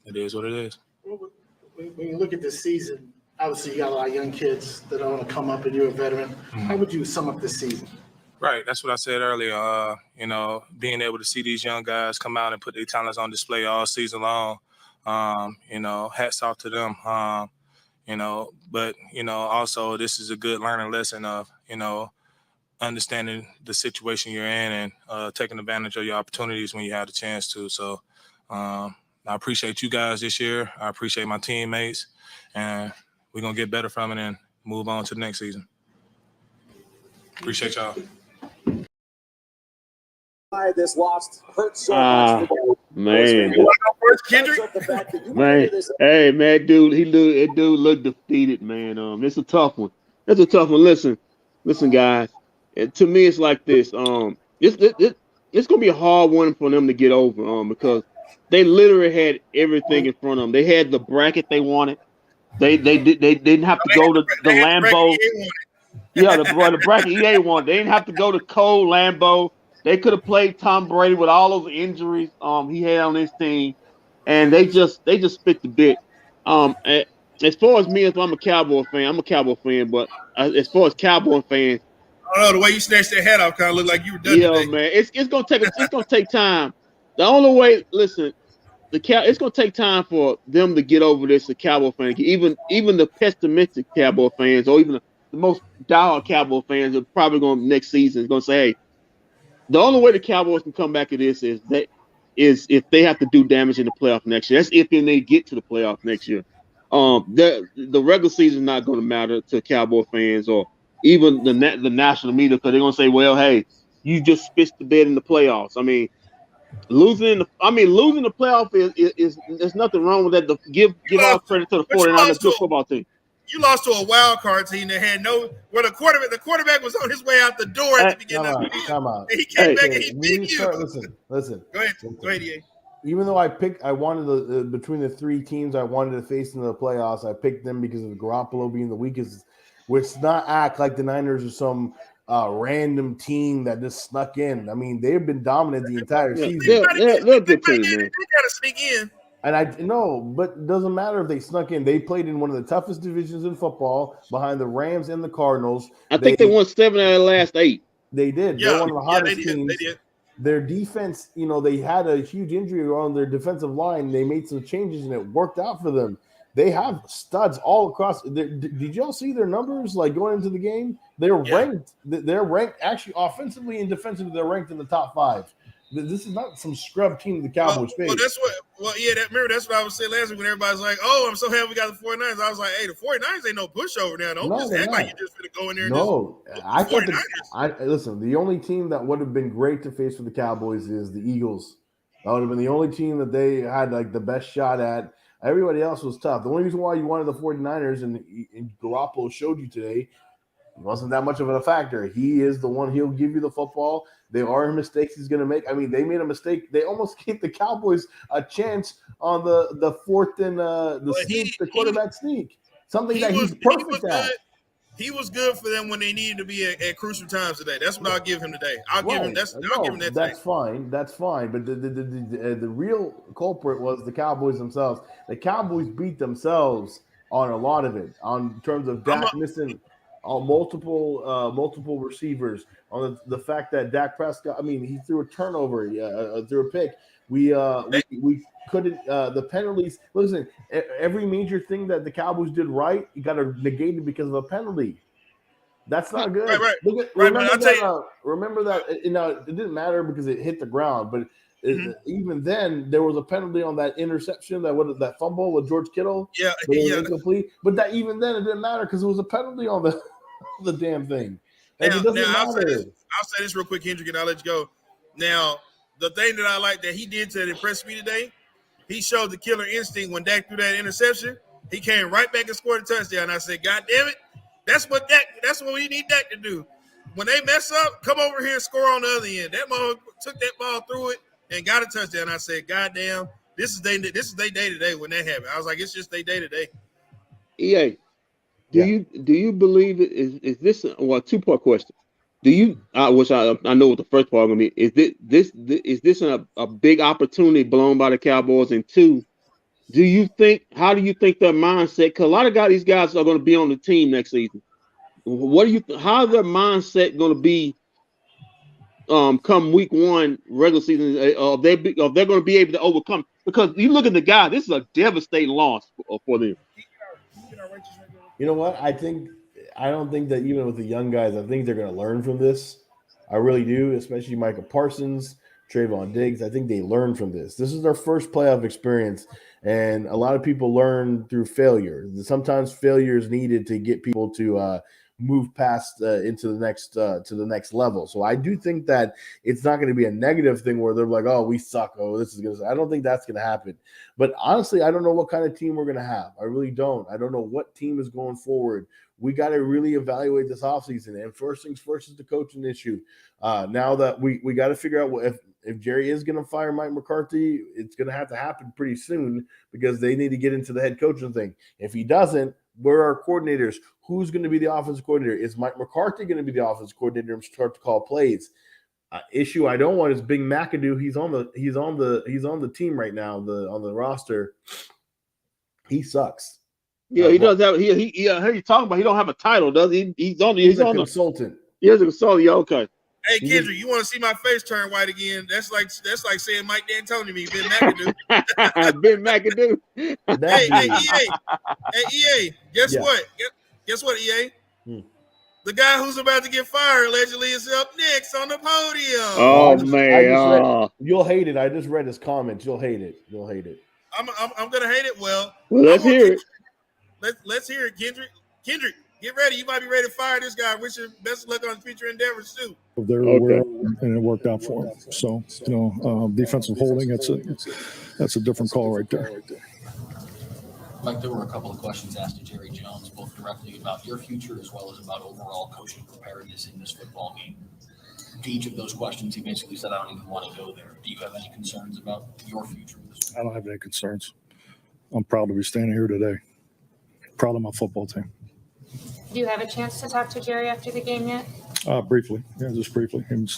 it is what it is. When you look at this season, obviously you got a lot of young kids that are going to come up and you're a veteran. Mm-hmm. How would you sum up this season? Right. That's what I said earlier. Being able to see these young guys come out and put their talents on display all season long, hats off to them. But, also this is a good learning lesson of, understanding the situation you're in and taking advantage of your opportunities when you have the chance to. So I appreciate you guys this year. I appreciate my teammates, and we're going to get better from it and move on to the next season. Appreciate y'all. This loss hurt so much. Man. Man. Hey, man, dude, dude looked defeated, man. It's a tough one. Listen, guys. To me, it's like this. It's gonna be a hard one for them to get over. Because they literally had everything in front of them. They had the bracket they wanted. They didn't have to go to the Lambeau. Yeah, the bracket EA wanted. They didn't have to go to Cole Lambeau. They could have played Tom Brady with all those injuries he had on his team, and they just spit the bit. As far as me, if I'm a Cowboy fan, but as far as Cowboy fans, I don't know, the way you snatched that hat off kind of looked like you were done. Yeah, today. Man, it's gonna take time. The only way, listen, it's gonna take time for them to get over this. The Cowboy fans, even the pessimistic Cowboy fans, or even the most diehard Cowboy fans, are probably going next season is gonna say, hey. The only way the Cowboys can come back to this is if they have to do damage in the playoff next year. That's if they get to the playoff next year. The regular season is not going to matter to Cowboy fans or even the national media, because they're gonna say, well, hey, you just spit the bed in the playoffs. I mean, losing the playoff is there's nothing wrong with that. Give all credit to the 49ers, good football team. You lost to a wild card team that had the quarterback was on his way out the door at the beginning of the season. Come on. And he came back and he beat you. Listen. Go ahead, EA. Even though I wanted between the three teams I wanted to face in the playoffs, I picked them because of Garoppolo being the weakest. Let's not act like the Niners are some random team that just snuck in. I mean, they've been dominant the entire season. They're a good team, man. They gotta sneak in. And I know, but it doesn't matter if they snuck in. They played in one of the toughest divisions in football behind the Rams and the Cardinals. I think they won 7 out of the last 8. They did. Yeah, they're one of the hottest teams. They did. Their defense, they had a huge injury on their defensive line. They made some changes, and it worked out for them. They have studs all across. Did y'all see their numbers like going into the game? They're ranked. They're ranked actually offensively and defensively. They're ranked in the top 5. This is not some scrub team the Cowboys face. That's what I was saying last week when everybody's like, oh, I'm so happy we got the 49ers. I was like, hey, the 49ers ain't no pushover now. Don't just act like you just going to go in there. No, listen, the only team that would have been great to face for the Cowboys is the Eagles. That would have been the only team that they had like the best shot at. Everybody else was tough. The only reason why you wanted the 49ers and Garoppolo showed you today, he wasn't that much of a factor. He is the one. He'll give you the football. There are mistakes he's going to make. I mean, they made a mistake. They almost gave the Cowboys a chance on the fourth and the quarterback sneak. Something that he's perfect at. He was good for them when they needed to be at crucial times today. That's what I'll give him today. I'll give him that. That's fine. That's fine. But the real culprit was the Cowboys themselves. The Cowboys beat themselves on a lot of it, on terms of Dak missing multiple receivers, on the fact that Dak Prescott. I mean, he threw a turnover, threw a pick. We couldn't the penalties. Listen, every major thing that the Cowboys did right, you got to negate it because of a penalty. That's not good. Right. Remember that. It didn't matter because it hit the ground, but even then, there was a penalty on that interception, that fumble with George Kittle. Yeah. Incomplete. But that even then, it didn't matter because it was a penalty on the damn thing. And it doesn't matter. I'll say this real quick, Hendrick, and I'll let you go. Now, the thing that I like that he did to impress me today, he showed the killer instinct when Dak threw that interception. He came right back and scored a touchdown. I said, God damn it, that's what we need Dak to do. When they mess up, come over here and score on the other end. That ball took that ball through it and got a touchdown. I said, God damn, this is their day today when that happened. I was like, it's just their day today. EA, do you believe it is this a 2-part question? Do you which I know what the first part gonna be, is this a big opportunity blown by the Cowboys? And 2, how do you think their mindset, because a lot of these guys are gonna be on the team next season. How is their mindset gonna be come week 1 regular season? They're gonna be able to overcome, because you look at the guy, this is a devastating loss for them. You know what? I don't think that even with the young guys, I think they're going to learn from this. I really do, especially Micha Parsons, Trayvon Diggs. I think they learn from this. This is their first playoff experience, and a lot of people learn through failure. Sometimes failure is needed to get people to move past into the next level. So I do think that it's not going to be a negative thing where they're like, oh, we suck. Oh, this is going to. I don't think that's going to happen. But honestly, I don't know what kind of team we're going to have. I really don't. I don't know what team is going forward. We got to really evaluate this offseason. And first things first is the coaching issue. Now that we got to figure out if Jerry is going to fire Mike McCarthy, it's going to have to happen pretty soon because they need to get into the head coaching thing. If he doesn't, where are our coordinators? Who's going to be the offensive coordinator? Is Mike McCarthy going to be the offensive coordinator and start to call plays? Issue I don't want is Big McAdoo. He's on the team right now, on the roster. He sucks. Yeah, he does have. He I heard you talking about. He don't have a title, does he? He's a consultant. He is a consultant. Yeah, okay. Hey, Kendrick, you want to see my face turn white again? That's like saying Mike D'Antoni to me, Ben McAdoo. Ben McAdoo. Hey, EA. Guess what? Guess what, EA? The guy who's about to get fired allegedly is up next on the podium. Oh man, you'll hate it. I just read his comments. You'll hate it. I'm gonna hate it. Well, let's hear it. Let's hear it, Kendrick. Kendrick, Get ready. You might be ready to fire this guy. Wish you best of luck on his future endeavors too. They're aware of it, and it worked out for them. So, defensive holding, that's a different call right there. Mike, there were a couple of questions asked to Jerry Jones, both directly about your future as well as about overall coaching preparedness in this football game. To each of those questions, he basically said, I don't even want to go there. Do you have any concerns about your future? I don't have any concerns. I'm proud to be standing here today. Proud of my football team. Do you have a chance to talk to Jerry after the game yet? Briefly. Yeah, just briefly. Him and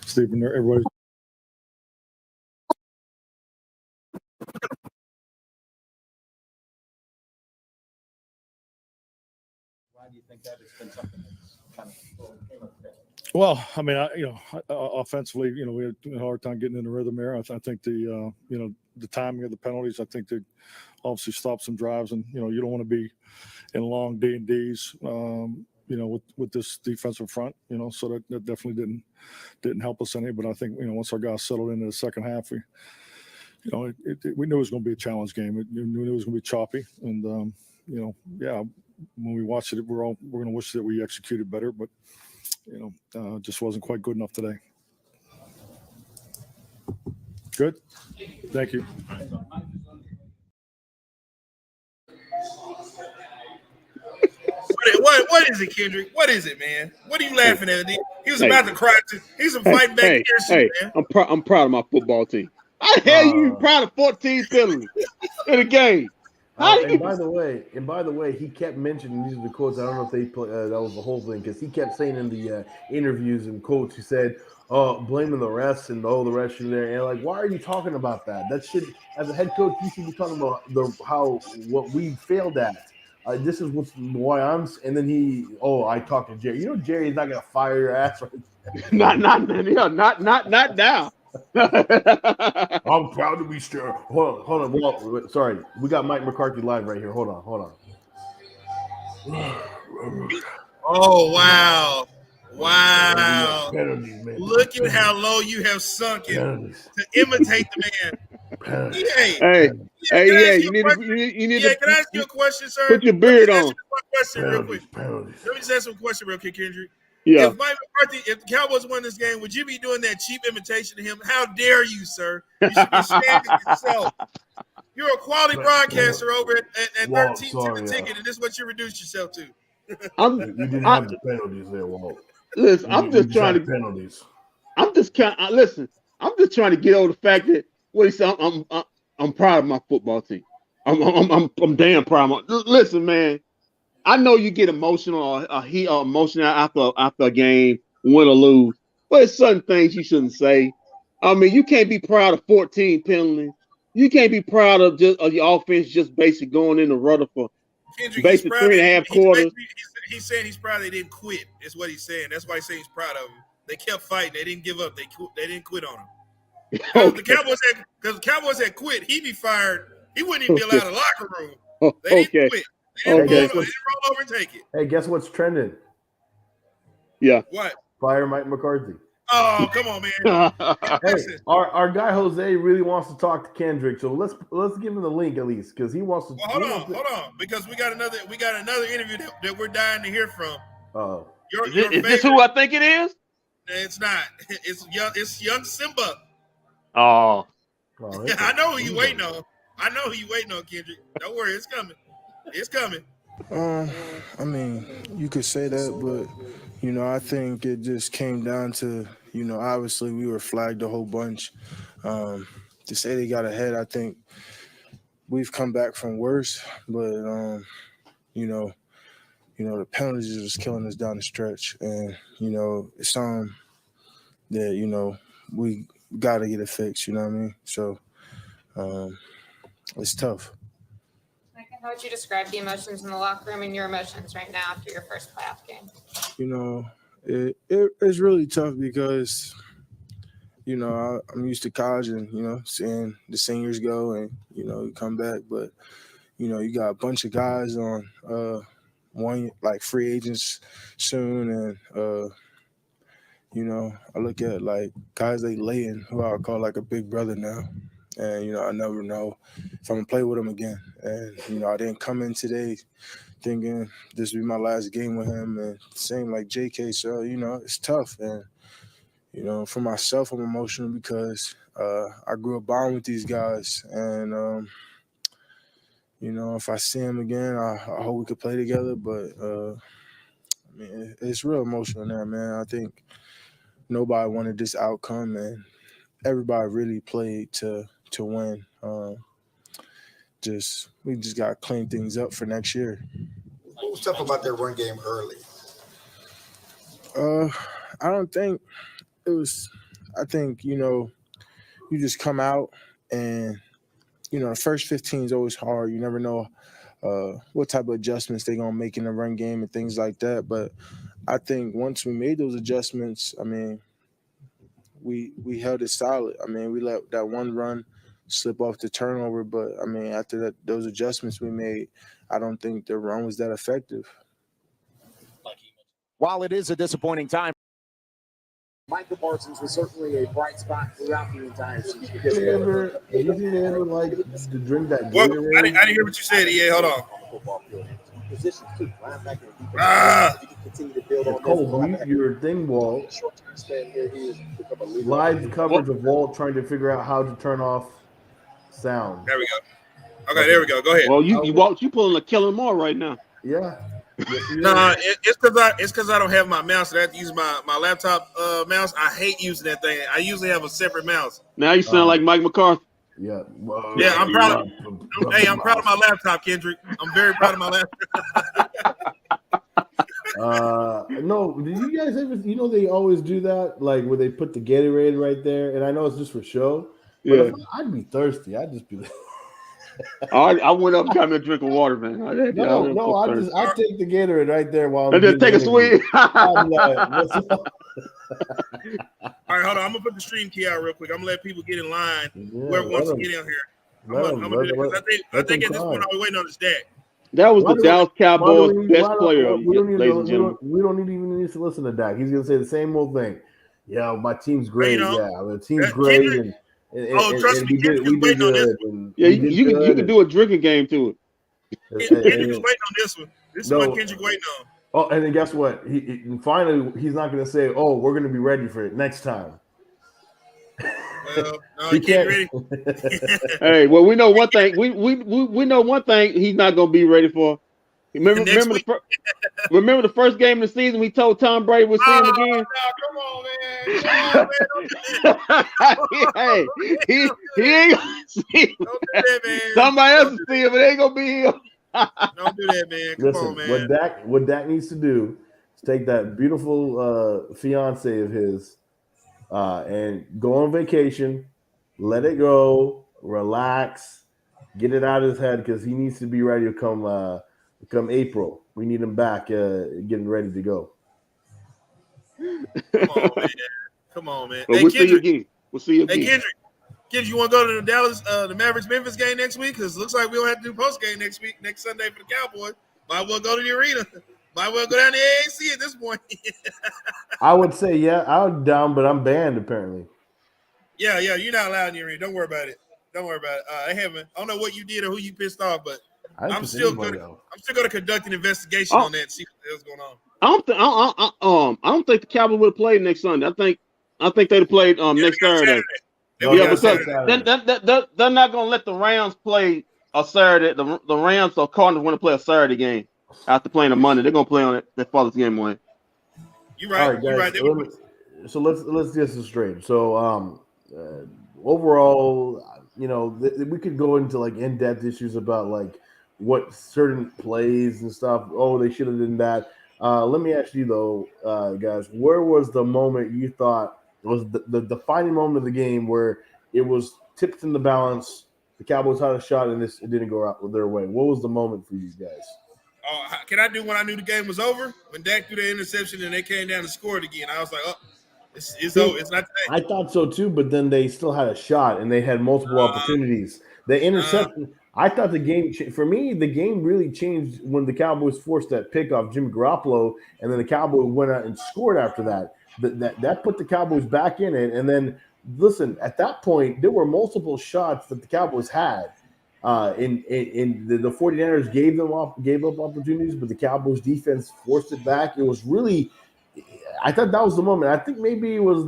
Steve and everybody. Why do you think that has been something that's kind of came up today? Well, I mean, offensively, we had a hard time getting in the rhythm there. I think the timing of the penalties, I think they obviously stopped some drives, and you don't want to be in long D&Ds, with this defensive front, so that definitely didn't help us any. But I think once our guys settled into the second half, we knew it was going to be a challenge game. We knew it was going to be choppy, and when we watched it, we're going to wish that we executed better, but. Just wasn't quite good enough today. Good. Thank you. What is it, Kendrick? What is it, man? What are you laughing at? He was about to cry. He's fighting back here, man. I'm proud of my football team. How the hell you proud of 14 penalties in a game? And by the way, he kept mentioning, these are the quotes. I don't know if they play, that was the whole thing, because he kept saying in the interviews and quotes, he said, blaming the refs and the refs are there. And like, why are you talking about that? That should, as a head coach, you should be talking about what we failed at. This is why I'm. And then I talked to Jerry. Jerry's not gonna fire your ass right there. not now. I'm proud to be sure. Hold on. Well, sorry, we got Mike McCarthy live right here. Hold on. Oh wow! Penalties, man. Look at how low you have sunk it to imitate the man. Hey, you need to. Can I ask you a question, sir? Put your beard on. Let me just ask you a question real quick, Kendrick. Yeah. If Mike McCarthy, if the Cowboys won this game, would you be doing that cheap imitation of him? How dare you, sir? You should be standing yourself. You're a quality broadcaster over at 13 to the ticket, and this is what you reduced yourself to. You didn't have the penalties there, Walt. Listen, I'm just trying to penalties. I'm just trying to get over the fact that what he said. I'm proud of my football team. I'm damn proud. Listen, man. I know you get emotional or emotional after a game, win or lose, but there's certain things you shouldn't say. I mean, you can't be proud of 14 penalties. You can't be proud of your offense just basically going in the rudder for basically 3.5 quarters. He's saying he's proud they didn't quit. Is what he's saying. That's why he's saying he's proud of them. They kept fighting. They didn't give up. They didn't quit on him. Because the Cowboys had quit, he'd be fired. He wouldn't even be allowed in the locker room. They didn't quit. They didn't roll over and take it. Hey, guess what's trending? Yeah. What? Fire Mike McCarthy. Oh, come on, man. Hey, our guy Jose really wants to talk to Kendrick, so let's give him the link at least, because he wants to. Well, hold on, because we got another interview that we're dying to hear from. Oh, is this who I think it is? It's not. It's young Simba. Oh. I know who you waiting on. Kendrick. Don't worry, it's coming. It's coming. I mean, you could say that, but I think it just came down to, obviously we were flagged a whole bunch. To say they got ahead, I think we've come back from worse, but the penalties are just killing us down the stretch, and it's something that we got to get it fixed. You know what I mean? So it's tough. How would you describe the emotions in the locker room and your emotions right now after your first playoff game? It's really tough because, I'm used to college and, seeing the seniors go and, you come back. But, you got a bunch of guys on one, like free agents soon. And, I look at like guys they laying who I call like a big brother now. And, I never know if I'm going to play with him again. And, I didn't come in today thinking this would be my last game with him. And same like JK. So, it's tough. And, for myself, I'm emotional because I grew up bonding with these guys. And, if I see him again, I hope we could play together. But, it's real emotional now, man. I think nobody wanted this outcome, and everybody really played to win. We just got to clean things up for next year. What was tough about their run game early? I don't think it was. I think you just come out and the first 15 is always hard. You never know what type of adjustments they're gonna make in the run game and things like that. But I think once we made those adjustments, we held it solid. We let that one run slip off the turnover, but after those adjustments we made, I don't think the run was that effective. While it is a disappointing time, Micha Parsons was certainly a bright spot throughout the entire season. Do you ever like to drink that Well, Gatorade? I didn't hear what you said. Yeah, hold on. Cole, mute your thing, Walt. Live coverage of Walt trying to figure out how to turn off sound. There we go. Okay, there we go. Go ahead. Well, you pulling a Kellen Moore right now. Yeah. Nah, it's because I don't have my mouse. I have to use my laptop mouse. I hate using that thing. I usually have a separate mouse. Now you sound like Mike McCarthy. Yeah. Yeah, I'm proud of. I'm proud of my laptop, Kendrick. I'm very proud of my laptop. No, did you guys ever? They always do that, like where they put the Gatorade right there, and I know it's just for show. But Yeah. I'd be thirsty. I'd just be like. I went up and got me a drink of water, man. I take the Gatorade right there while and just take a swig. I'm like, what's up? All right, hold on. I'm gonna put the stream key out real quick. I'm gonna let people get in line. Whoever wants to get in here. I'm gonna do that because I think at this point I'm waiting on this deck. That was the Dallas Cowboys' best player, ladies and gentlemen. We don't even need to listen to Dak. He's gonna say the same old thing. Yeah, my team's great. The team's great. Trust me, Kendrick was waiting on this one. Yeah, you can do a drinking game to it. Kendrick was waiting on this one. This is what Kendrick waiting on. Oh, and then guess what? Finally, he's not going to say, "Oh, we're going to be ready for it next time." Well, no, he can't ready. Hey, well, we know one thing. We know one thing he's not going to be ready for. Remember the first game of the season? We told Tom Brady we'll see him again. No, come on, man. Hey, he ain't gonna see him. Don't do that, man. Somebody else will see him, but it ain't gonna be him. Don't do that, man. Come on, man. What Dak needs to do is take that beautiful fiance of his and go on vacation, let it go, relax, get it out of his head because he needs to be ready to come April. We need him back, getting ready to go. Come on, man. But Hey, we'll see you again. Hey, Kendrick, you want to go to the Dallas, the Mavericks-Memphis game next week? Because it looks like we don't have to do post-game next Sunday for the Cowboys. Might well go to the arena. Might well go down to AAC at this point. I would say, yeah, I would down, but I'm banned apparently. Yeah, you're not allowed in the arena. Don't worry about it. I don't know what you did or who you pissed off, but I'm still going to conduct an investigation on that and see what the hell's going on. I don't think the Cowboys would have played next Sunday. I think they'd have played next Saturday. Because they're not going to let the Rams play a Saturday. The Rams or Cardinals want to play a Saturday game after playing a Monday. They're going to play on it that Father's game away. You're right. All right, guys. So let's get this straight. So overall, we could go into like in-depth issues about like what certain plays and stuff. Oh, they should have done that. Let me ask you though, guys, where was the moment you thought was the defining moment of the game where it was tipped in the balance, the Cowboys had a shot and it didn't go out their way? What was the moment for you guys? Can I do when I knew the game was over? When Dak threw the interception and they came down and scored again, I was like, oh, it's over. It's not today. I thought so too, but then they still had a shot and they had multiple opportunities. The interception, I thought the game for me, the game really changed when the Cowboys forced that pick off Jimmy Garoppolo, and then the Cowboys went out and scored after that. That put the Cowboys back in it. And then listen, at that point, there were multiple shots that the Cowboys had. In the 49ers gave up opportunities, but the Cowboys defense forced it back. It was really, I thought that was the moment. I think maybe it was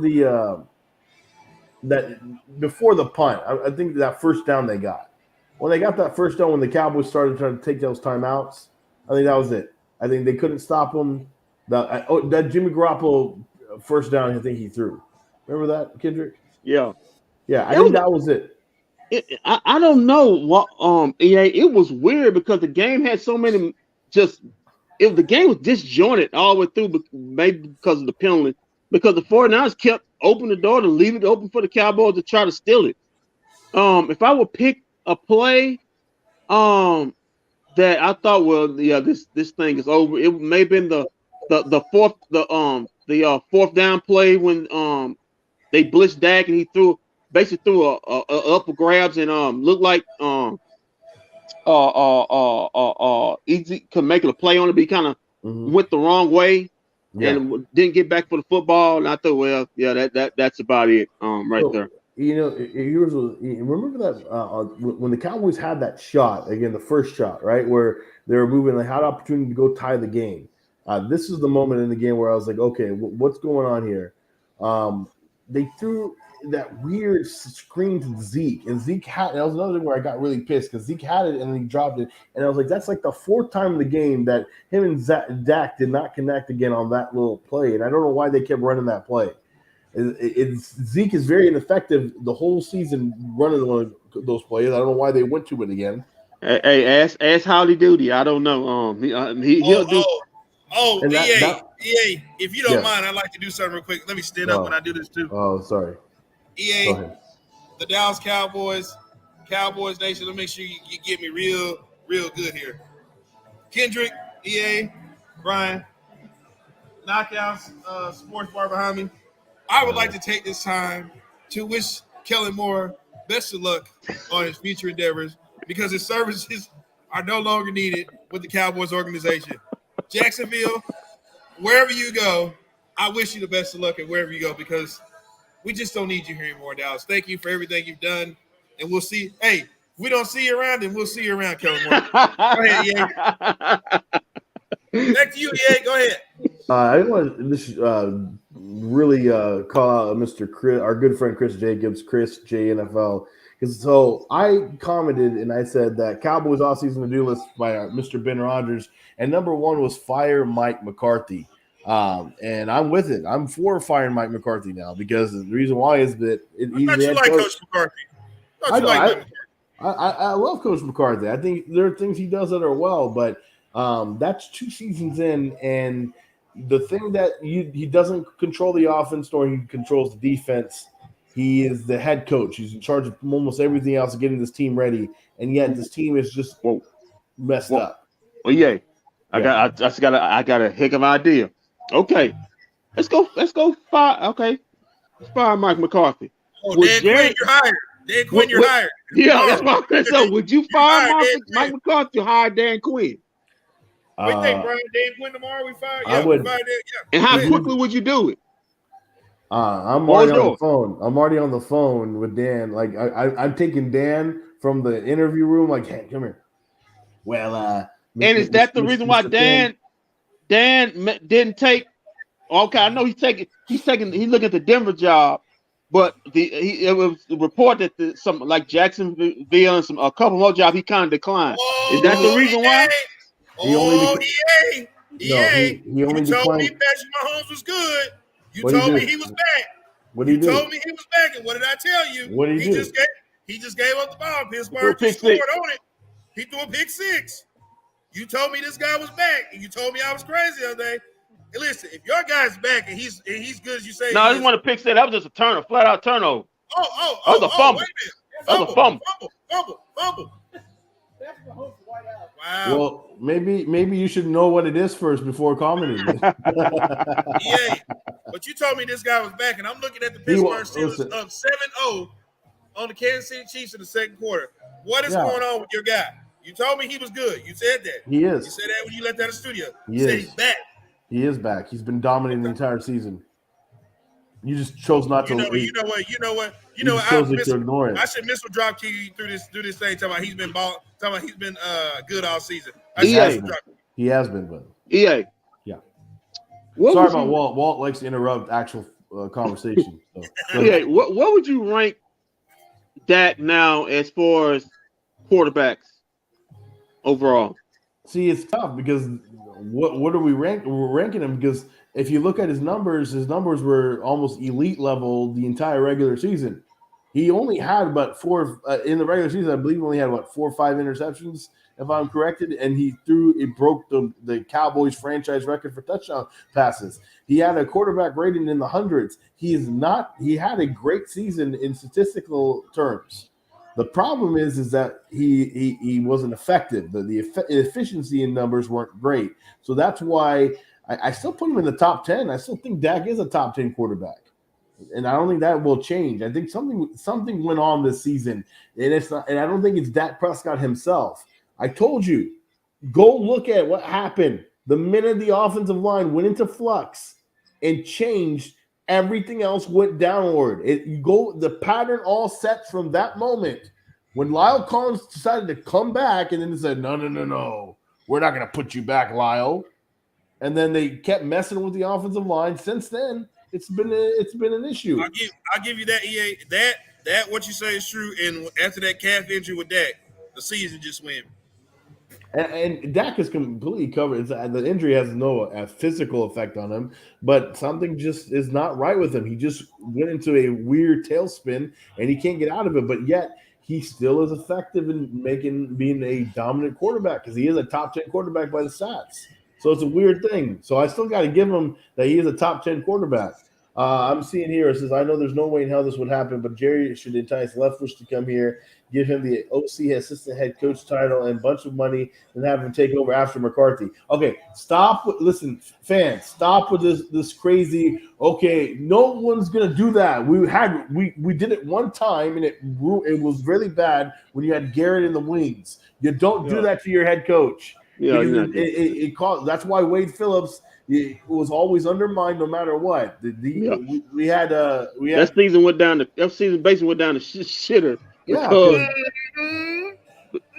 that before the punt. I think that first down they got. When they got that first down, when the Cowboys started trying to take those timeouts, I think that was it. I think they couldn't stop them. That Jimmy Garoppolo first down, I think he threw. Remember that, Kendrick? Yeah. I think that was it. I don't know what it was weird because the game had so many the game was disjointed all the way through, maybe because of the penalty, because the 49ers kept opening the door to leave it open for the Cowboys to try to steal it. If I would pick a play that I thought, well, yeah, this thing is over, it may have been the fourth down play when they blitzed Dak and he basically threw a upper grabs and looked like Easy could make it a play on it, but he kind of went the wrong way and didn't get back for the football. And I thought, well, yeah, that's about it right there. Remember that when the Cowboys had that shot, again, the first shot, right, where they were moving, they had an opportunity to go tie the game. This is the moment in the game where I was like, okay, what's going on here? They threw that weird screen to Zeke, and Zeke had that was another thing where I got really pissed because Zeke had it and then he dropped it, and I was like, that's like the fourth time in the game that him and Dak did not connect again on that little play, and I don't know why they kept running that play. Zeke is very ineffective the whole season running those plays. I don't know why they went to it again. Hey, ask Howdy Doody. I don't know. He'll do. EA, if you don't mind, I'd like to do something real quick. Let me stand up when I do this too. Oh, sorry. EA, the Dallas Cowboys Nation, let me make sure you get me real good here. Kendrick, EA, Brian, Knockouts, Sports Bar behind me. I would like to take this time to wish Kellen Moore best of luck on his future endeavors because his services are no longer needed with the Cowboys organization. Jacksonville, wherever you go, I wish you the best of luck at wherever you go because we just don't need you here anymore, Dallas. Thank you for everything you've done, and we'll see. Hey, if we don't see you around, then we'll see you around, Kellen Moore. Go ahead, EA. Back to you, EA. Go ahead. I want to really call out Mr. Chris, our good friend Chris Jacobs, Chris JNFL. So I commented and I said that Cowboys offseason to-do list by Mr. Ben Rogers, and number one was fire Mike McCarthy. And I'm with it. I'm for firing Mike McCarthy now because the reason why is that he's the head coach. Coach McCarthy. I love Coach McCarthy. I think there are things he does that are well, but that's 2 seasons in, and the thing that he doesn't control the offense nor he controls the defense. He is the head coach. He's in charge of almost everything else, getting this team ready, and yet this team is just messed up. Well, yeah, I got a heck of an idea. Okay, let's go fire. Okay, let's fire Mike McCarthy. Oh, Dan Quinn, you're hired. Dan Quinn, you're hired. Yeah, that's what I'm saying. Would you fire Mike McCarthy or hire Dan Quinn? What you think, Brian? Dan Quinn tomorrow? We fire? Yeah, I would. We fire Dan, And how quickly would you do it? I'm already on the phone. I'm already on the phone with Dan. Like I'm taking Dan from the interview room. Like, hey, come here. Well, and is that the reason why Dan didn't take? Okay, I know he's looking at the Denver job, but it was the report that some like Jacksonville and a couple more jobs he kind of declined. Is that the reason why? He only You told me Patrick Mahomes was good. You told me he was back. What did he do? You told me he was back, and what did I tell you? What did he do? He just gave up the ball. Pittsburgh just scored on it. He threw a pick six. You told me this guy was back, and you told me I was crazy the other day. Hey, listen, if your guy's back and he's good as you say, no, I just want to pick six. That was just a turnover, flat out turnover. That was a fumble. That was a fumble. Fumble. Wow. Well, maybe you should know what it is first before commenting. Yeah, but you told me this guy was back, and I'm looking at the Pittsburgh Steelers up 7-0 on the Kansas City Chiefs in the second quarter. What is going on with your guy? You told me he was good. You said that. He is. You said that when you left out of the studio. You said he's back. He is back. He's been dominating the entire season. You just chose not to. You know what? To ignore it. I should missile drop kick you through this thing. Talking about he's been good all season. He has been, but EA. Yeah. What Sorry about Walt. Walt likes to interrupt actual conversation. So. Yeah. What would you rank Dak now as far as quarterbacks overall? See, it's tough because what are we ranking? We're ranking him because if you look at his numbers were almost elite level the entire regular season. He only had about 4 in the regular season. I believe he only had 4 or 5 interceptions, if I'm corrected, and it broke the Cowboys franchise record for touchdown passes. He had a quarterback rating in the hundreds. He had a great season in statistical terms. The problem is that he wasn't effective. The efficiency in numbers weren't great. So that's why I still put him in the top 10. I still think Dak is a top 10 quarterback. And I don't think that will change. I think something went on this season, and I don't think it's Dak Prescott himself. I told you, go look at what happened the minute the offensive line went into flux and changed. Everything else went downward. The pattern all sets from that moment when Lyle Collins decided to come back, and then they said, "No, we're not going to put you back, Lyle." And then they kept messing with the offensive line. Since then, it's been an issue. I'll give you that, EA. That what you say is true. And after that calf injury with Dak, the season just went. And Dak is completely covered. The injury has no physical effect on him, but something just is not right with him. He just went into a weird tailspin, and he can't get out of it. But yet, he still is effective in being a dominant quarterback because he is a top 10 quarterback by the stats. So it's a weird thing. So I still got to give him that he is a top 10 quarterback. I'm seeing here, it says, I know there's no way in hell this would happen, but Jerry should entice Leftwich to come here, give him the OC assistant head coach title and a bunch of money, and have him take over after McCarthy. Okay, listen, fans, stop with this crazy, okay, no one's going to do that. We did it one time, and it was really bad when you had Garrett in the wings. You don't do that to your head coach. Yeah, that's why Wade Phillips was always undermined no matter what. We had that season basically went down to shitter.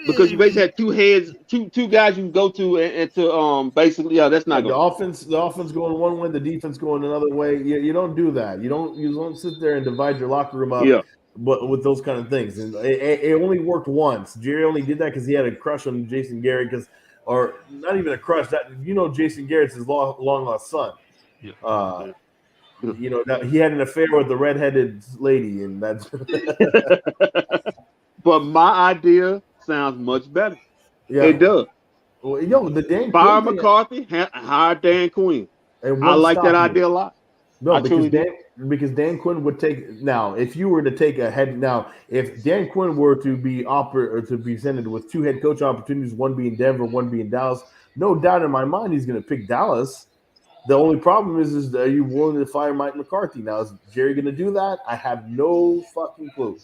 Because you basically had two heads, two guys you can go to and to basically that's not the offense going one way, the defense going another way. You don't do that. You don't sit there and divide your locker room up. But with those kind of things, and it only worked once. Jerry only did that because he had a crush on Jason Garrett, or not even a crush. Jason Garrett's his long lost son. That he had an affair with the redheaded lady, and that's. But my idea sounds much better. Yeah, it does. Well, the Dan fire McCarthy, hire Dan Quinn. I like that idea a lot. No, because Dan Quinn would take now. If you were to take if Dan Quinn were to be presented with 2 head coach opportunities, one being Denver, one being Dallas, no doubt in my mind he's going to pick Dallas. The only problem is are you willing to fire Mike McCarthy? Now, is Jerry going to do that? I have no fucking clue.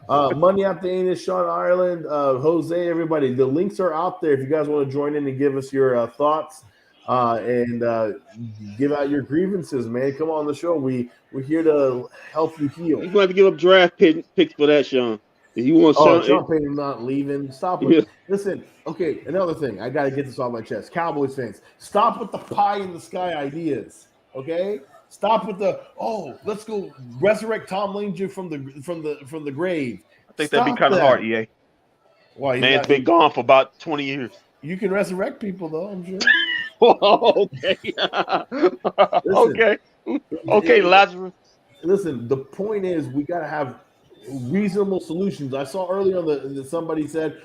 Money out the anus, Sean Ireland, Jose, everybody. The links are out there if you guys want to join in and give us your thoughts. And give out your grievances, man. Come on the show. We're here to help you heal. You're going to have to give up draft picks for that, Sean. If you want Sean Payton not leaving. Stop it. Yeah. Listen, okay, another thing. I got to get this off my chest. Cowboys fans, stop with the pie in the sky ideas, okay? Stop with let's go resurrect Tom Landry from the grave. I think that'd be kind of hard, EA. Why? Man's been gone for about 20 years. You can resurrect people, though, I'm sure. Okay, Lazarus. Listen, the point is we got to have reasonable solutions. I saw earlier on that somebody said,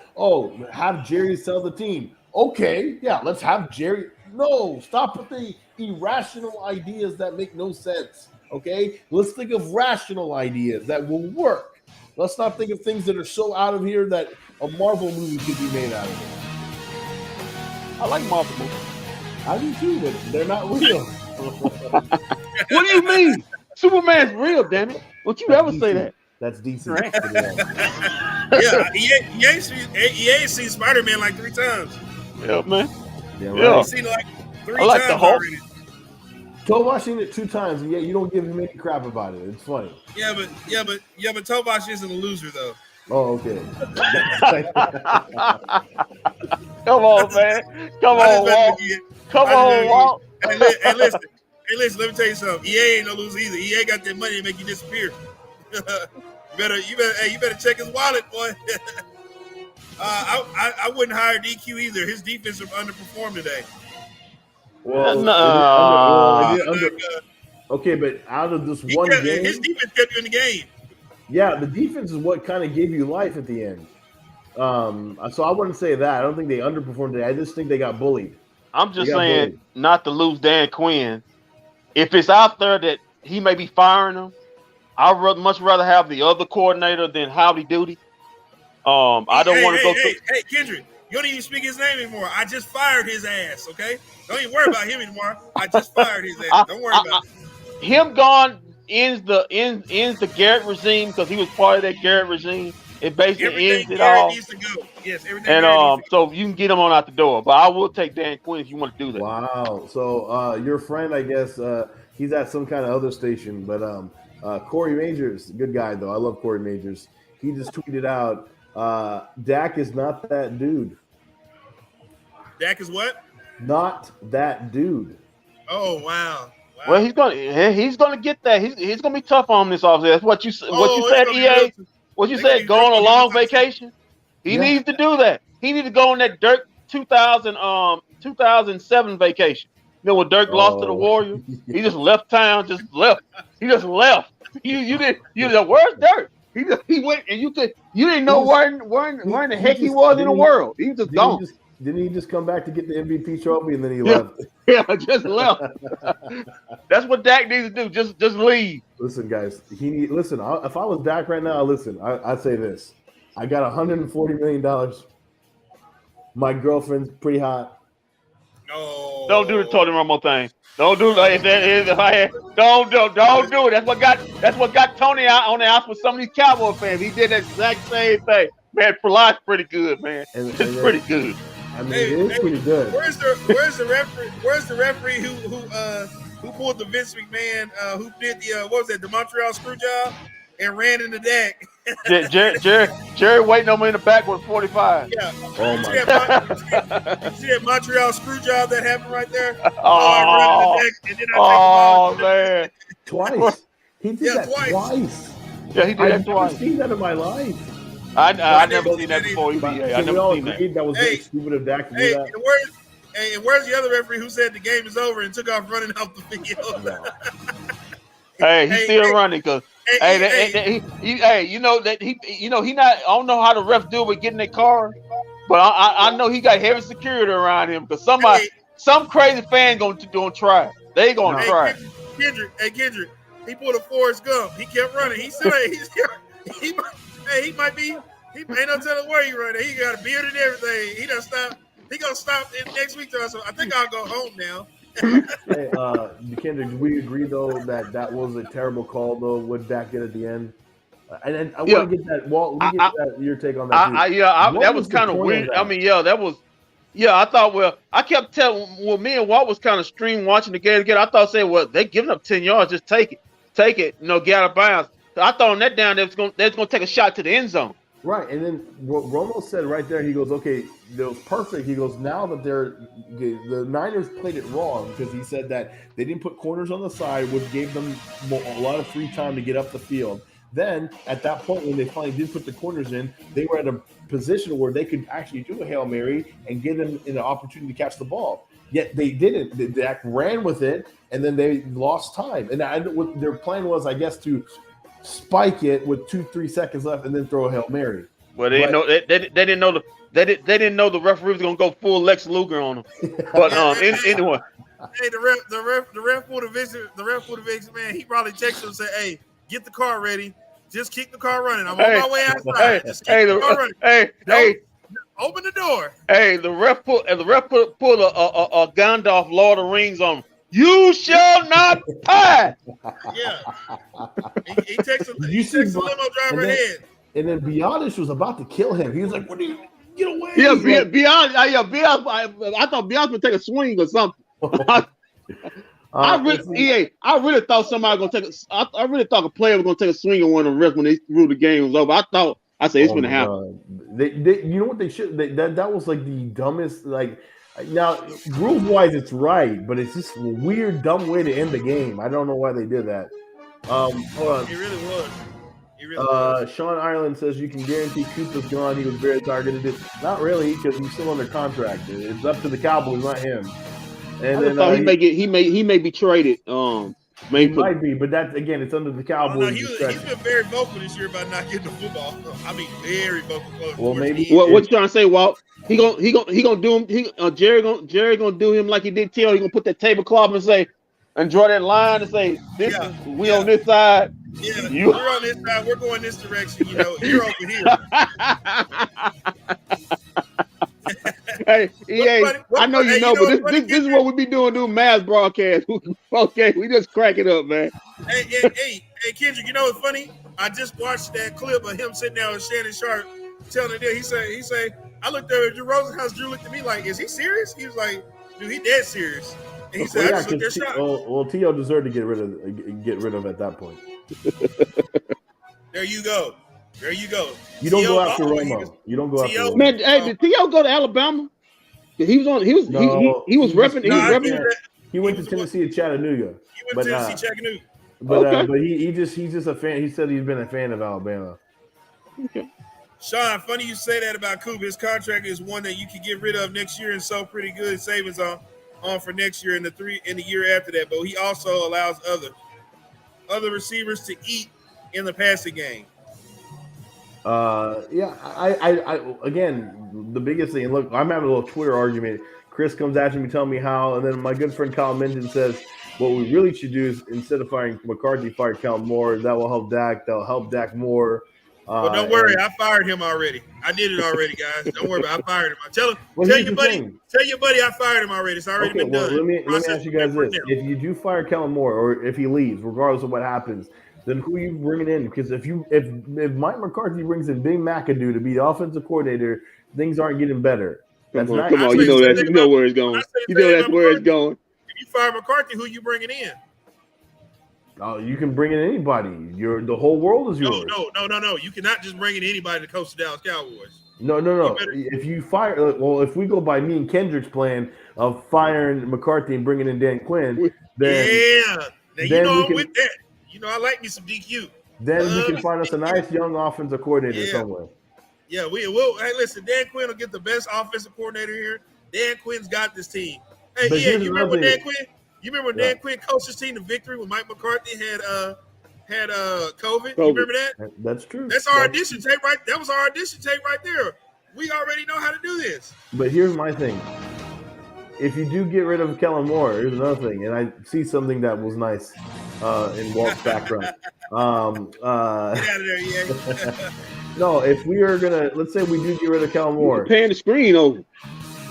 have Jerry sell the team. Okay, yeah, let's have Jerry. No, stop with the irrational ideas that make no sense, okay? Let's think of rational ideas that will work. Let's not think of things that are so out of here that a Marvel movie could be made out of it. I like Marvel movies. I do too, but they're not real. What do you mean? Superman's real, damn it. Don't you ever say that. That's DC. Right. EA ain't seen Spider-Man like 3 times. Yeah, man. Yeah, right. He's seen it like 3 I like times the Hulk. already. Tovash seen it 2 times, and yet you don't give him any crap about it. It's funny. Yeah, but Tovash isn't a loser though. Oh, okay. Come on, man. Come on, Walt. Come on, Walt. Hey, listen. Let me tell you something. EA ain't no loser either. EA got that money to make you disappear. you better check his wallet, boy. I wouldn't hire DQ either. His defense underperformed today. Well, okay, but out of this one game, his defense kept you in the game. Yeah, the defense is what kind of gave you life at the end. So I wouldn't say that. I don't think they underperformed today. I just think they got bullied. I'm just saying, not to lose Dan Quinn. If it's out there that he may be firing him, I'd much rather have the other coordinator than Howdy Doody. I don't want to go through. Hey, Kendrick, you don't even speak his name anymore. I just fired his ass, okay? Don't even worry about him anymore. I just fired his ass. Don't worry about it. Him gone ends the Garrett regime because he was part of that Garrett regime. It basically ends it all. Needs to go. Yes, everything. And so you can get him on out the door. But I will take Dan Quinn if you want to do that. Wow. So your friend, I guess, he's at some kind of other station. But Corey Majors, good guy though. I love Corey Majors. He just tweeted out, Dak is not that dude. Dak is what? Not that dude. Oh wow. Well, he's gonna get that. He's gonna be tough on him this offseason. That's what you said, EA. What you said, go on a long vacation. He needs to do that. He needs to go on that Dirk 2007 vacation. You know when Dirk lost to the Warriors? He just left town. He just left. You didn't. Where's Dirk? He went and you didn't know where in the heck he was in the world. He just gone. Didn't he just come back to get the MVP trophy and then he left? Yeah, just left. That's what Dak needs to do. Just leave. Listen, guys. If I was Dak right now, I'd say this. I got $140 million. My girlfriend's pretty hot. No. Don't do the Tony Romo thing. Don't do that. Don't do it. That's what got Tony out on the house with some of these Cowboy fans. He did that exact same thing. Man, Perlot's pretty good, man. It's pretty good. I mean, it is pretty good. Where's the referee? Where's the referee who pulled the Vince McMahon? Who did the Montreal screw job and ran into Dak? Jerry waiting on me in the back with 45. Yeah. Oh my you see that Montreal screw job that happened right there? Oh man! Twice. He did that twice. Yeah, he did that twice. I've seen that in my life. I never seen that before. I never seen that. That was very stupid of Dak to do that. And where's the other referee who said the game is over and took off running off the field? Hey, he's still running because you know that he not. I don't know how the refs do it with getting their car, but I know he got heavy security around him because some crazy fan gonna try. They gonna try. Kendrick, he pulled a Forrest Gump. He kept running. He said he might be. He ain't no telling where he running. He got a beard and everything. He done stopped. He gonna stop next week though. So I think I'll go home now. Hey, Kendrick, do we agree though that was a terrible call though? Would Dak get at the end? And I want to get that. Walt, your take on that. That was kind of weird. I mean, that was. Yeah, I thought. Well, I kept telling. Well, me and Walt was kind of stream watching the game again. I thought, they're giving up 10 yards. Just take it. Get out of bounds. I thought on that down, they was going to take a shot to the end zone. Right, and then what Romo said right there, he goes, okay, that was perfect. He goes, now that the Niners played it wrong because he said that they didn't put corners on the side, which gave them a lot of free time to get up the field. Then at that point, when they finally did put the corners in, they were at a position where they could actually do a Hail Mary and give them an opportunity to catch the ball. Yet they didn't. Dak ran with it, and then they lost time. And what their plan was, I guess, to spike it with 2-3 seconds left and then throw a Hail Mary. Well, they didn't know the referee was gonna go full Lex Luger on them. But anyway. Hey, the ref pulled a victim, man. He probably texted him and said, "Hey, get the car ready. Just keep the car running. I'm on my way outside. Just keep the car running. Open the door." Hey, the ref pulled a Gandalf Lord of the Rings on him. You shall not pass. Yeah. He takes a limo driver ahead. And then Bionis was about to kill him. He was like, "What do you get away?" Yeah, Bionis. I thought Bionis would take a swing or something. I really thought somebody gonna take. I really thought a player was gonna take a swing on one of the refs when they threw the game was over. I said it's gonna happen. They, you know what they should? That was like the dumbest. Like now, rules wise, it's right, but it's just a weird, dumb way to end the game. I don't know why they did that. Hold on. It really was. It really was. Sean Ireland says you can guarantee Cooper's gone. He was very targeted. Not really, because he's still under contract. It's up to the Cowboys, not him. And I thought he may be traded. He might be, but that's again, it's under the Cowboys. He's been very vocal this year about not getting the football. I mean, very vocal. Well, maybe what you trying to say, Walt? He gonna do him. Jerry gonna do him like he did Till. He gonna put that tablecloth and say, and draw that line and say, we on this side. Yeah, we're on this side. We're going this direction. You know, you're over here. Hey, I know you know, but this is what we be doing mass broadcasts. Okay, we just crack it up, man. Hey, Kendrick, you know what's funny? I just watched that clip of him sitting down with Shannon Sharp telling it. He say, I looked at Drew Rosenhaus. Drew looked at me like, is he serious? He was like, dude, he dead serious. And he said, I just looked at shot. Well, T.O. deserved to get rid of at that point. There you go. You don't go after Romo. You don't go after Romo. Man, hey, did T.O. go to Alabama? He was repping. He went to Tennessee and Chattanooga. But he's just a fan. He said he's been a fan of Alabama. Okay. Sean, funny you say that about Cooper. His contract is one that you can get rid of next year and sell pretty good savings on for next year and the year after that. But he also allows other receivers to eat in the passing game. I again, the biggest thing, look, I'm having a little Twitter argument. Chris comes after me telling me how, and then my good friend Kyle Minden says what we really should do is instead of firing McCarthy, fire Kellen Moore. That will help Dak. That'll help Dak more. Well, don't worry, I fired him already. I did it already, guys. Don't worry about it. I fired him. Tell your buddy I fired him already. It's already been done. Let me ask you guys this. If you do fire Kellen Moore, or if he leaves, regardless of what happens, then who are you bringing in? Because if Mike McCarthy brings in Big McAdoo to be the offensive coordinator, things aren't getting better. Come on, you know that. You know where it's going. You know that's where it's going. If you fire McCarthy, who you bringing in? Oh, you can bring in anybody. The whole world is yours. No. You cannot just bring in anybody to coach the Dallas Cowboys. No. If you fire, if we go by me and Kendrick's plan of firing McCarthy and bringing in Dan Quinn, then I'm with that. You know, I like me some DQ. Then we can find us a nice young offensive coordinator somewhere. Yeah, we will. Hey, listen, Dan Quinn will get the best offensive coordinator here. Dan Quinn's got this team. Hey, you remember Dan Quinn? You remember when Dan Quinn coached his team to victory when Mike McCarthy had COVID? You remember that? That's true. That's our audition tape right. That was our audition tape right there. We already know how to do this. But here's my thing. If you do get rid of Kellen Moore, here's another thing, and I see something that was nice in Walt's background. Get out of there, yeah. No, if we are gonna, let's say we do get rid of Kellen Moore, pan the screen over.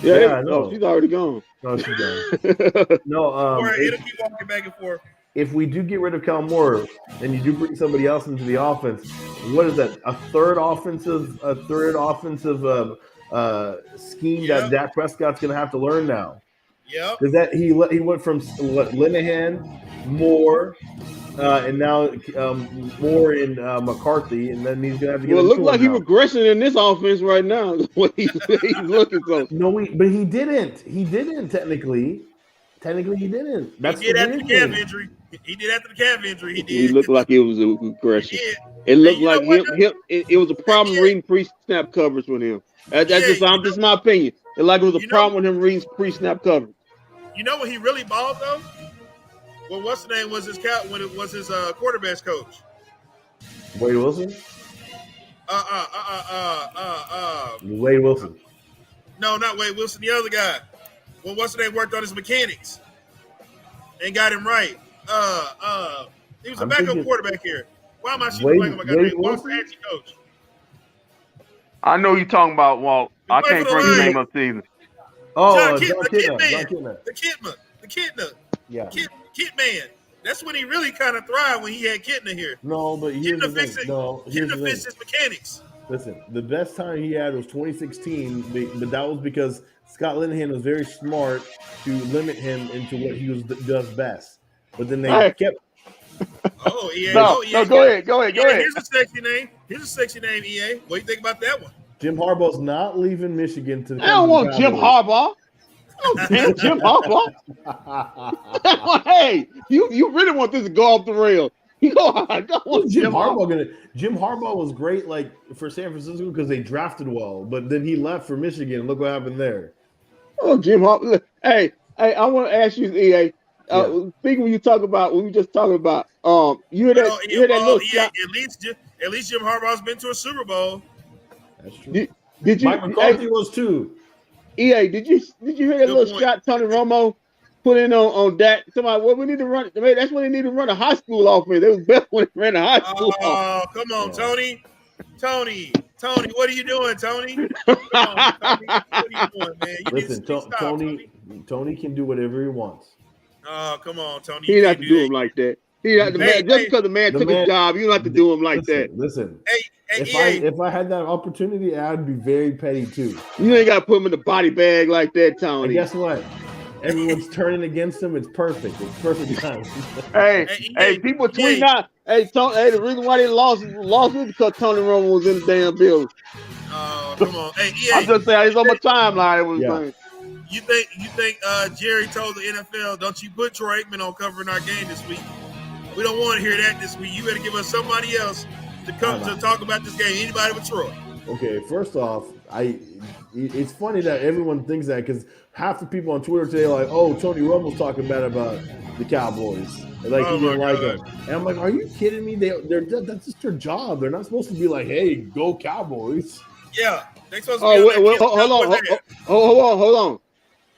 Yeah, no, she's already gone. No, she's gone. No, it'll keep walking back and forth. If we do get rid of Kellen Moore and you do bring somebody else into the offense, what is that? A third offensive scheme that Dak Prescott's going to have to learn now. Yeah. Because that he went from Linehan, Moore, and now Moore in McCarthy, and then he's going to have to get. Well, it looks like he's regressing in this offense right now. What he's looking for. No, but he didn't. He didn't technically. Technically, he didn't. That's he did after the calf injury. He did after the calf injury. He did. He looked like it was a regression. It looked like it was a problem reading pre-snap coverage with him. That's just my opinion. It like it was a problem with him reading pre-snap coverage. You know when he really balled though? Well, what's the name was his when it was his quarterback's coach? Wade Wilson. Wade Wilson. No, not Wade Wilson. The other guy. Well, what's the name worked on his mechanics and got him right. He was a backup quarterback here. Why am I shooting blank on my guy? What's the anti coach? I know you're talking about Walt. I can't bring his name up to either. Oh, the Kitna. Yeah. Kit man. That's when he really kind of thrived when he had Kitna here. No, but here's the thing. Kitna fixed his mechanics. Listen, the best time he had was 2016, but that was because Scott Linehan was very smart to limit him into what he does best. But then they kept. Oh, EA. No, go ahead. Here's a sexy name. EA. What do you think about that one? Jim Harbaugh's not leaving Michigan to. I don't want Jim Harbaugh. Damn Jim Harbaugh. Hey, you really want this to go off the rail? You know, I don't want Jim Harbaugh. Jim Harbaugh was great, like for San Francisco because they drafted well, but then he left for Michigan. Look what happened there. Oh, Jim Harbaugh. Hey, I want to ask you, EA. Speaking when you talk about what we just talking about, you hear that little shot. At least Jim Harbaugh's been to a Super Bowl. That's true. Did you? Mike McCarthy was too. EA, did you hear that little shot Tony Romo put in on Dak? Somebody, well, we need to run. That's when they need to run a high school offense. They was better when they ran a high school. Oh, come on, Tony, what are you doing, Tony? Come on, Tony. What are you doing, man? Listen, Tony can do whatever he wants. Oh, come on, Tony. He didn't have to do him like that. Just because the man took a job, you don't have to do him like that. Listen. Hey, if I had that opportunity, I'd be very petty too. You ain't got to put him in the body bag like that, Tony. And guess what? Everyone's turning against him. It's perfect. It's perfect time. Hey, people tweet out. Hey, Tony. The reason why they lost was because Tony Romo was in the damn building. Oh, come on. Hey, EA. I'm just saying, it's on my timeline. You think Jerry told the NFL, don't you put Troy Aikman on covering our game this week? We don't want to hear that this week. You better give us somebody else to come to talk about this game. Anybody but Troy. Okay, first off, it's funny that everyone thinks that because half the people on Twitter today are like, oh, Tony Romo's talking bad about the Cowboys. Like he didn't like them. And I'm like, are you kidding me? That's just their job. They're not supposed to be like, hey, go Cowboys. Yeah, they're supposed to be hold on.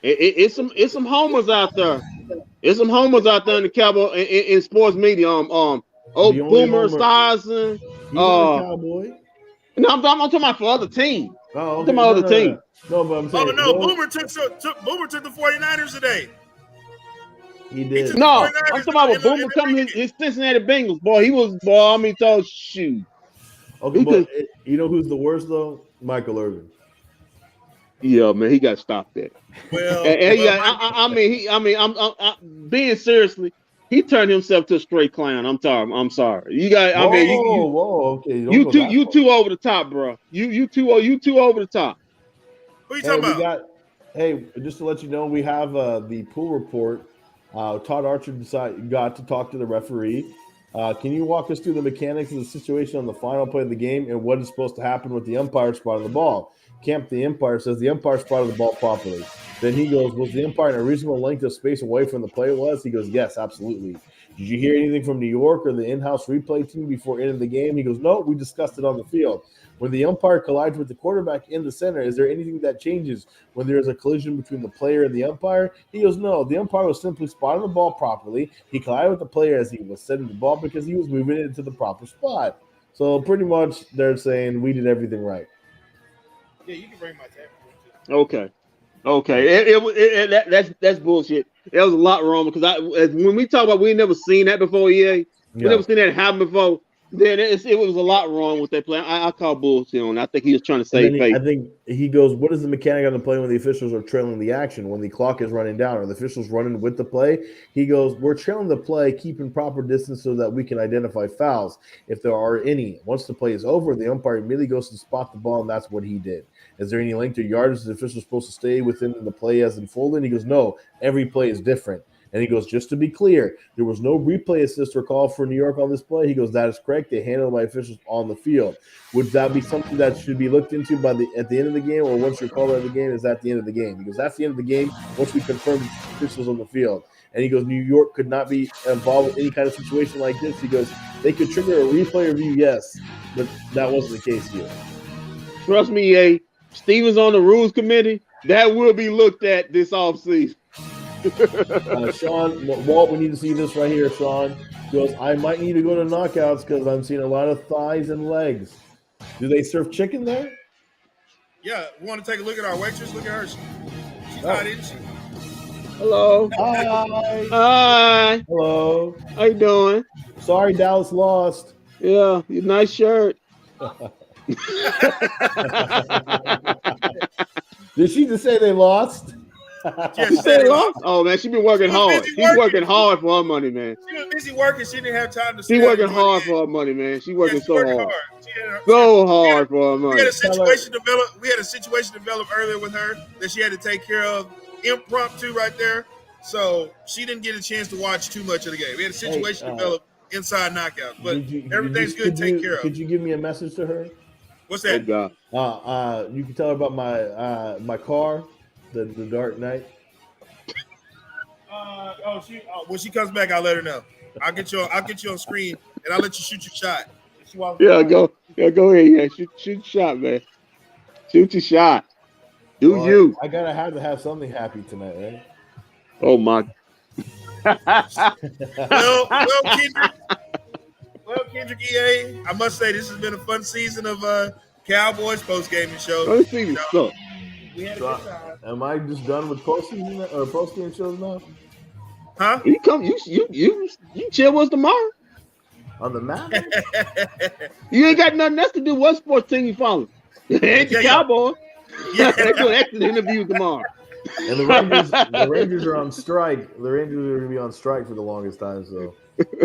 It's some homers out there. There's some homers out there in the Cowboy in sports media. Boomer Esiason. He's not a Cowboy. No, I'm talking about for other team. Oh, okay. I'm talking about other team. No, but I'm saying. Boomer took the 49ers today. He did. No, I'm talking about Boomer coming his Cincinnati Bengals. Boy, he was told shoot. Okay, but you know who's the worst though? Michael Irvin. Yeah, man, he got to stop that. Well, I'm being seriously. He turned himself to a straight clown. I'm sorry. You got. Okay. You two over the top, bro. You two over the top. Who you talking about? Just to let you know, we have the pool report. Todd Archer got to talk to the referee. Can you walk us through the mechanics of the situation on the final play of the game and what is supposed to happen with the umpire spotting the ball? Camp, the umpire, says the umpire spotted the ball properly. Then he goes, was the umpire in a reasonable length of space away from the play it was? He goes, yes, absolutely. Did you hear anything from New York or the in-house replay team before ending the game? He goes, no, we discussed it on the field. When the umpire collides with the quarterback in the center, is there anything that changes when there is a collision between the player and the umpire? He goes, no, the umpire was simply spotting the ball properly. He collided with the player as he was setting the ball because he was moving it into the proper spot. So pretty much they're saying we did everything right. Yeah, you can bring my tab. Okay. That's bullshit. There was a lot wrong because when we talk about we never seen that before, EA. We never seen that happen before. Then it was a lot wrong with that play. I call bullshit on. I think he was trying to save face. I think he goes, what is the mechanic on the play when the officials are trailing the action, when the clock is running down? Are the officials running with the play? He goes, we're trailing the play, keeping proper distance so that we can identify fouls if there are any. Once the play is over, the umpire immediately goes to spot the ball, and that's what he did. Is there any length or yardage the official is supposed to stay within the play as unfolded? He goes, no, every play is different. And he goes, just to be clear, there was no replay assist or call for New York on this play. He goes, that is correct. They handled by officials on the field. Would that be something that should be looked into at the end of the game, or once you're called out of the game, is that the end of the game? He goes, that's the end of the game once we confirm the officials on the field. And he goes, New York could not be involved with any kind of situation like this. He goes, they could trigger a replay review, yes, but that wasn't the case here. Trust me, Stevens on the rules committee, that will be looked at this offseason. Sean, Walt, we need to see this right here. Sean goes, I might need to go to knockouts because I'm seeing a lot of thighs and legs. Do they serve chicken there? Yeah, we want to take a look at our waitress. Look at her. She's hot, isn't she? Hello. Hi. Hi. Hello. How you doing? Sorry, Dallas lost. Yeah, nice shirt. Did she just say they lost? She said they lost? Oh man, she been working hard. She's working hard for her money, man. She was busy working. She didn't have time to. She working hard for her money, man. She working so hard. So hard for her money. We had a situation develop earlier with her that she had to take care of impromptu right there. So she didn't get a chance to watch too much of the game. We had a situation develop inside knockouts, but everything's good. Take care of. Could you give me a message to her? What's that? You can tell her about my car, the Dark Knight. When she comes back, I'll let her know. I'll get you on screen, and I'll let you shoot your shot. Go ahead. Yeah, shoot your shot, man. Shoot your shot. You. I gotta have something happy tonight, right? Oh my. Well, Kendrick EA, I must say this has been a fun season of Cowboys post-gaming shows. This season sucks. We had a good time. Am I just done with post-game shows now? Huh? You chill with us tomorrow. On the map? You ain't got nothing else to do. What sports team you follow? Ain't the Cowboys. Yeah, they're doing exit interviews tomorrow. And the Rangers are on strike. The Rangers are going to be on strike for the longest time. So.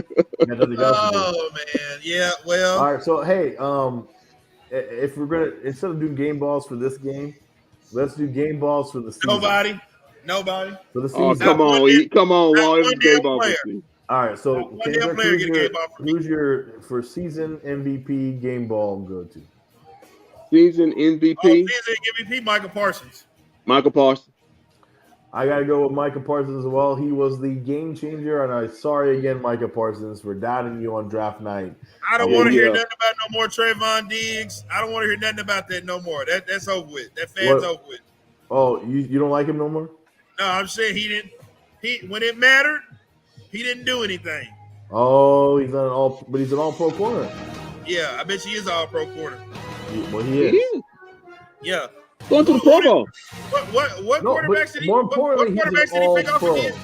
Oh man, yeah. Well. All right. So hey, if we're gonna instead of doing game balls for this game, let's do game balls for the season. Nobody. For the season. Oh come on, Wall. It's game ball. All right. So who's your for season MVP game ball go to? Season MVP. Season MVP. Micha Parsons. Micha Parsons. I gotta go with Micha Parsons as well. He was the game changer, and I'm sorry again, Micha Parsons, for doubting you on draft night. I don't want to hear nothing about no more Trayvon Diggs. I don't want to hear nothing about that no more. That's over with. That fan's over with. Oh, you don't like him no more? No, I'm saying he didn't. When it mattered, he didn't do anything. Oh, he's an all-pro corner. Yeah, I bet he is all-pro corner. He is. Yeah. Going to the Pro Bowl. What quarterbacks did he? More importantly, what quarterbacks did he pick off again?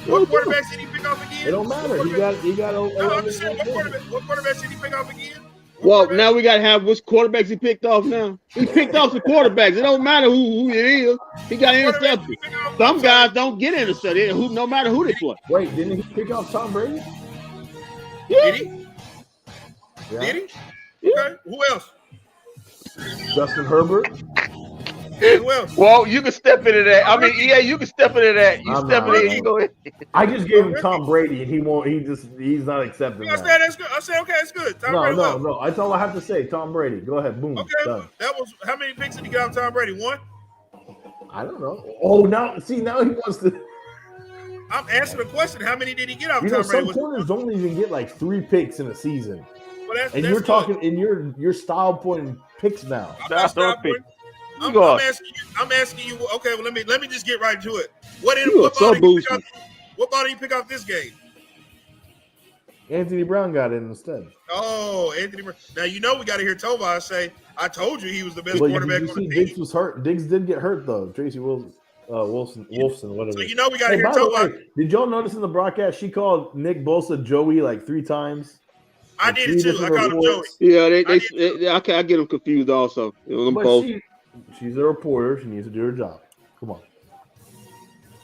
What quarterbacks did he pick off again? It don't matter. He got. I'm just saying, what quarterbacks did he pick off again? Well, now we got to have which quarterbacks he picked off now. He picked off the quarterbacks. It don't matter who it is. He got intercepted. Some guys don't get intercepted, no matter who they play. Wait, didn't he pick off Tom Brady? Yeah. Did he? Yeah. Did he? Okay. Who else? Justin Herbert. Who else? Well, you can step into that. I mean, yeah, you can step into that. You step in it. You go ahead. I just gave him Tom Brady, and he won't. He's not accepting. I said that's good. I said okay, that's good. Tom Brady. No. That's all I have to say. Tom Brady. Go ahead. Boom. Okay. Done. That was how many picks did he get off Tom Brady? One. I don't know. Oh, now he wants to. I'm answering the question. How many did he get off Tom Brady? Some corners don't even get like 3 picks in a season. Well, that's you're good. talking in your style point picks now. I'm asking you. Okay, well let me just get right to it. What ball did he pick off this game? Anthony Brown got it instead. Oh, Anthony Brown. Now you know we got to hear Tovar say, "I told you he was the best quarterback on the team." Diggs was hurt. Diggs did get hurt though. Tracy Wolfson, whatever. So you know we got to hear Tovar. Did y'all notice in the broadcast she called Nick Bosa Joey like 3 times? I did it too. I called him Joey. Yeah, I get them confused also. Them both. She's a reporter. She needs to do her job. Come on.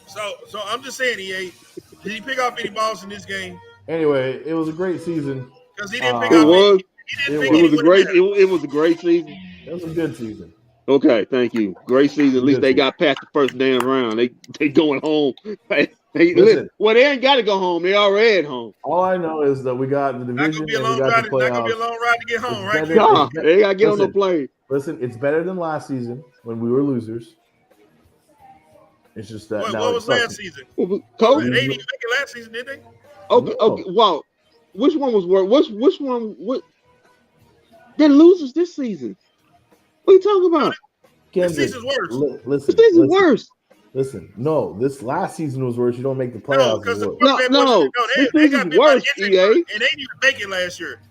So I'm just saying, EA, did he pick off any balls in this game? Anyway, it was a great season. Because he didn't pick off. It was a great season. It was a good season. Okay, thank you. Great season. At least they got past the first damn round. They going home. Listen, well, they ain't got to go home. They already at home. All I know is that we got the division and we got the playoffs. Not gonna be a long ride to get home, right? They got to get on the plane. Listen, it's better than last season when we were losers. It's just that. What was last season? Coach? They didn't even make it last season, did they? Okay. Wow. Which one was worse? Which one? They're losers this season. What are you talking about? This season's worse. This season's worse. Listen, no, this last season was worse. You don't make the playoffs. This season's worse, EA. And they didn't even make it last year.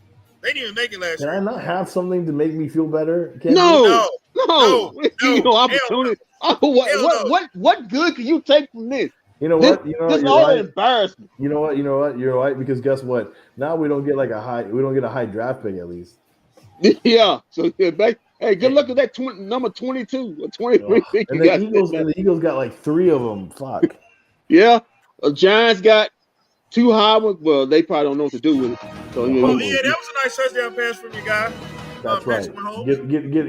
They didn't even make it last year. Can I not have something to make me feel better? No. Opportunity. What good can you take from this? You know what? This is all an embarrassment. You know what? You're right, because guess what? Now we don't get a high draft pick at least. Yeah. So Hey, good luck at that number 22 or 23. And the Eagles got like 3 of them. Fuck. Yeah. Giants got 2 high ones. Well, they probably don't know what to do with it. So that was a nice touchdown pass from your guy. That's right.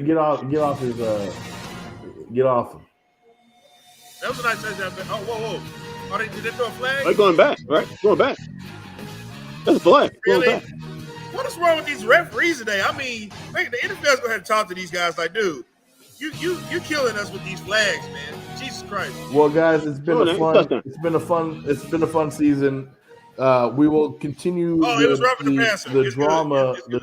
Get off him. That was a nice touchdown pass. Oh, whoa. Oh, did they throw a flag? They're going back, right? Going back. That's a flag. Really? Going back. What is wrong with these referees today? I mean, the NFL's gonna have to talk to these guys like, dude, you killing us with these flags, man. Jesus Christ. Well, guys, it's been a fun season. We will continue the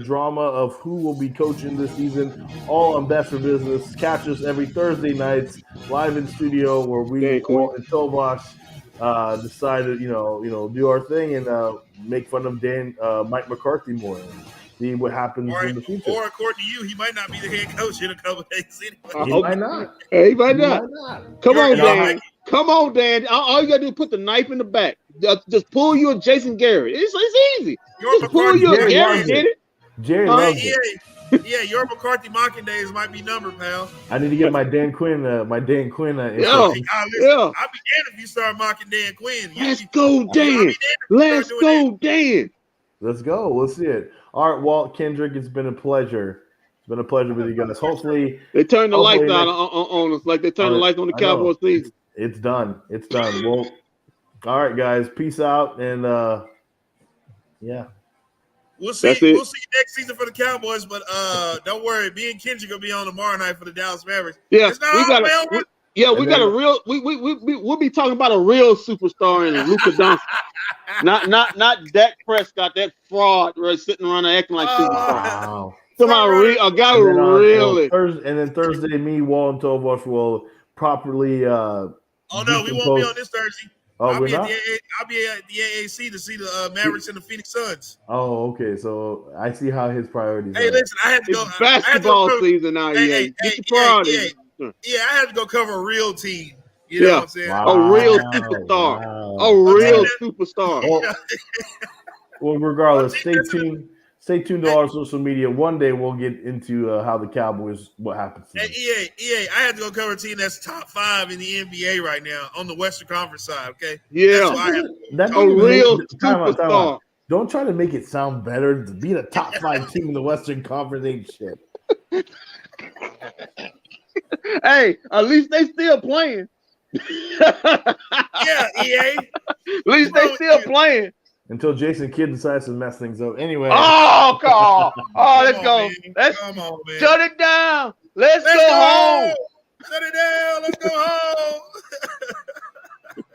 drama of who will be coaching this season, all on Best for Business. Catch us every Thursday nights live in studio where we and Tovash decided, do our thing and make fun of Mike McCarthy more and see what happens in the future. Or according to you, he might not be the head coach in a couple of days anyway. He might not. He might not. Come on, Dan. Come on, Dan. All you got to do is put the knife in the back. Just pull you a Jason Garrett. It's easy. Just pull you a Garrett, get it? Jerry loves it. Yeah, your McCarthy mocking days might be numbered, pal. I need to get my Dan Quinn. Yeah. I'll be damned if you start mocking Dan Quinn. Let's go, Dan. Let's go, Dan. Let's go. Let's see it. All right, Walt, Kendrick, it's been a pleasure. It's been a pleasure with you guys. Hopefully, they turn the lights out on us like they turn the lights on the Cowboys season. It's done. It's done. Well, all right, guys. Peace out, and yeah. We'll see you next season for the Cowboys, but don't worry. Me and Kendrick will be on tomorrow night for the Dallas Mavericks. Yeah, we'll be talking about a real superstar in Luka Doncic. not Dak Prescott, that fraud right sitting around there acting like superstar. Wow. Come on, a guy who really. And then Thursday, me, Wall, and Tovash will properly. We won't be on this Thursday. I'll be at the AAC to see the Mavericks and the Phoenix Suns. Oh, okay. So I see how his priorities are. Hey, listen, I had to go. It's basketball season now. I had to go cover a real team. You know what I'm saying? Wow. A real superstar. Wow. A real superstar. Well, regardless, stay tuned. Stay tuned to our social media. One day we'll get into how the Cowboys, what happens. Hey, EA, I had to go cover a team that's top 5 in the NBA right now on the Western Conference side, okay? Yeah. That's a real superstar. Don't try to make it sound better. Being a top 5 team in the Western Conference ain't shit. Hey, at least they still playing. Yeah, EA. At least they still playing. Until Jason Kidd decides to mess things up. Anyway. Oh, God. Let's go. Come on, man. Shut it down. Let's go home. Shut it down. Let's go home.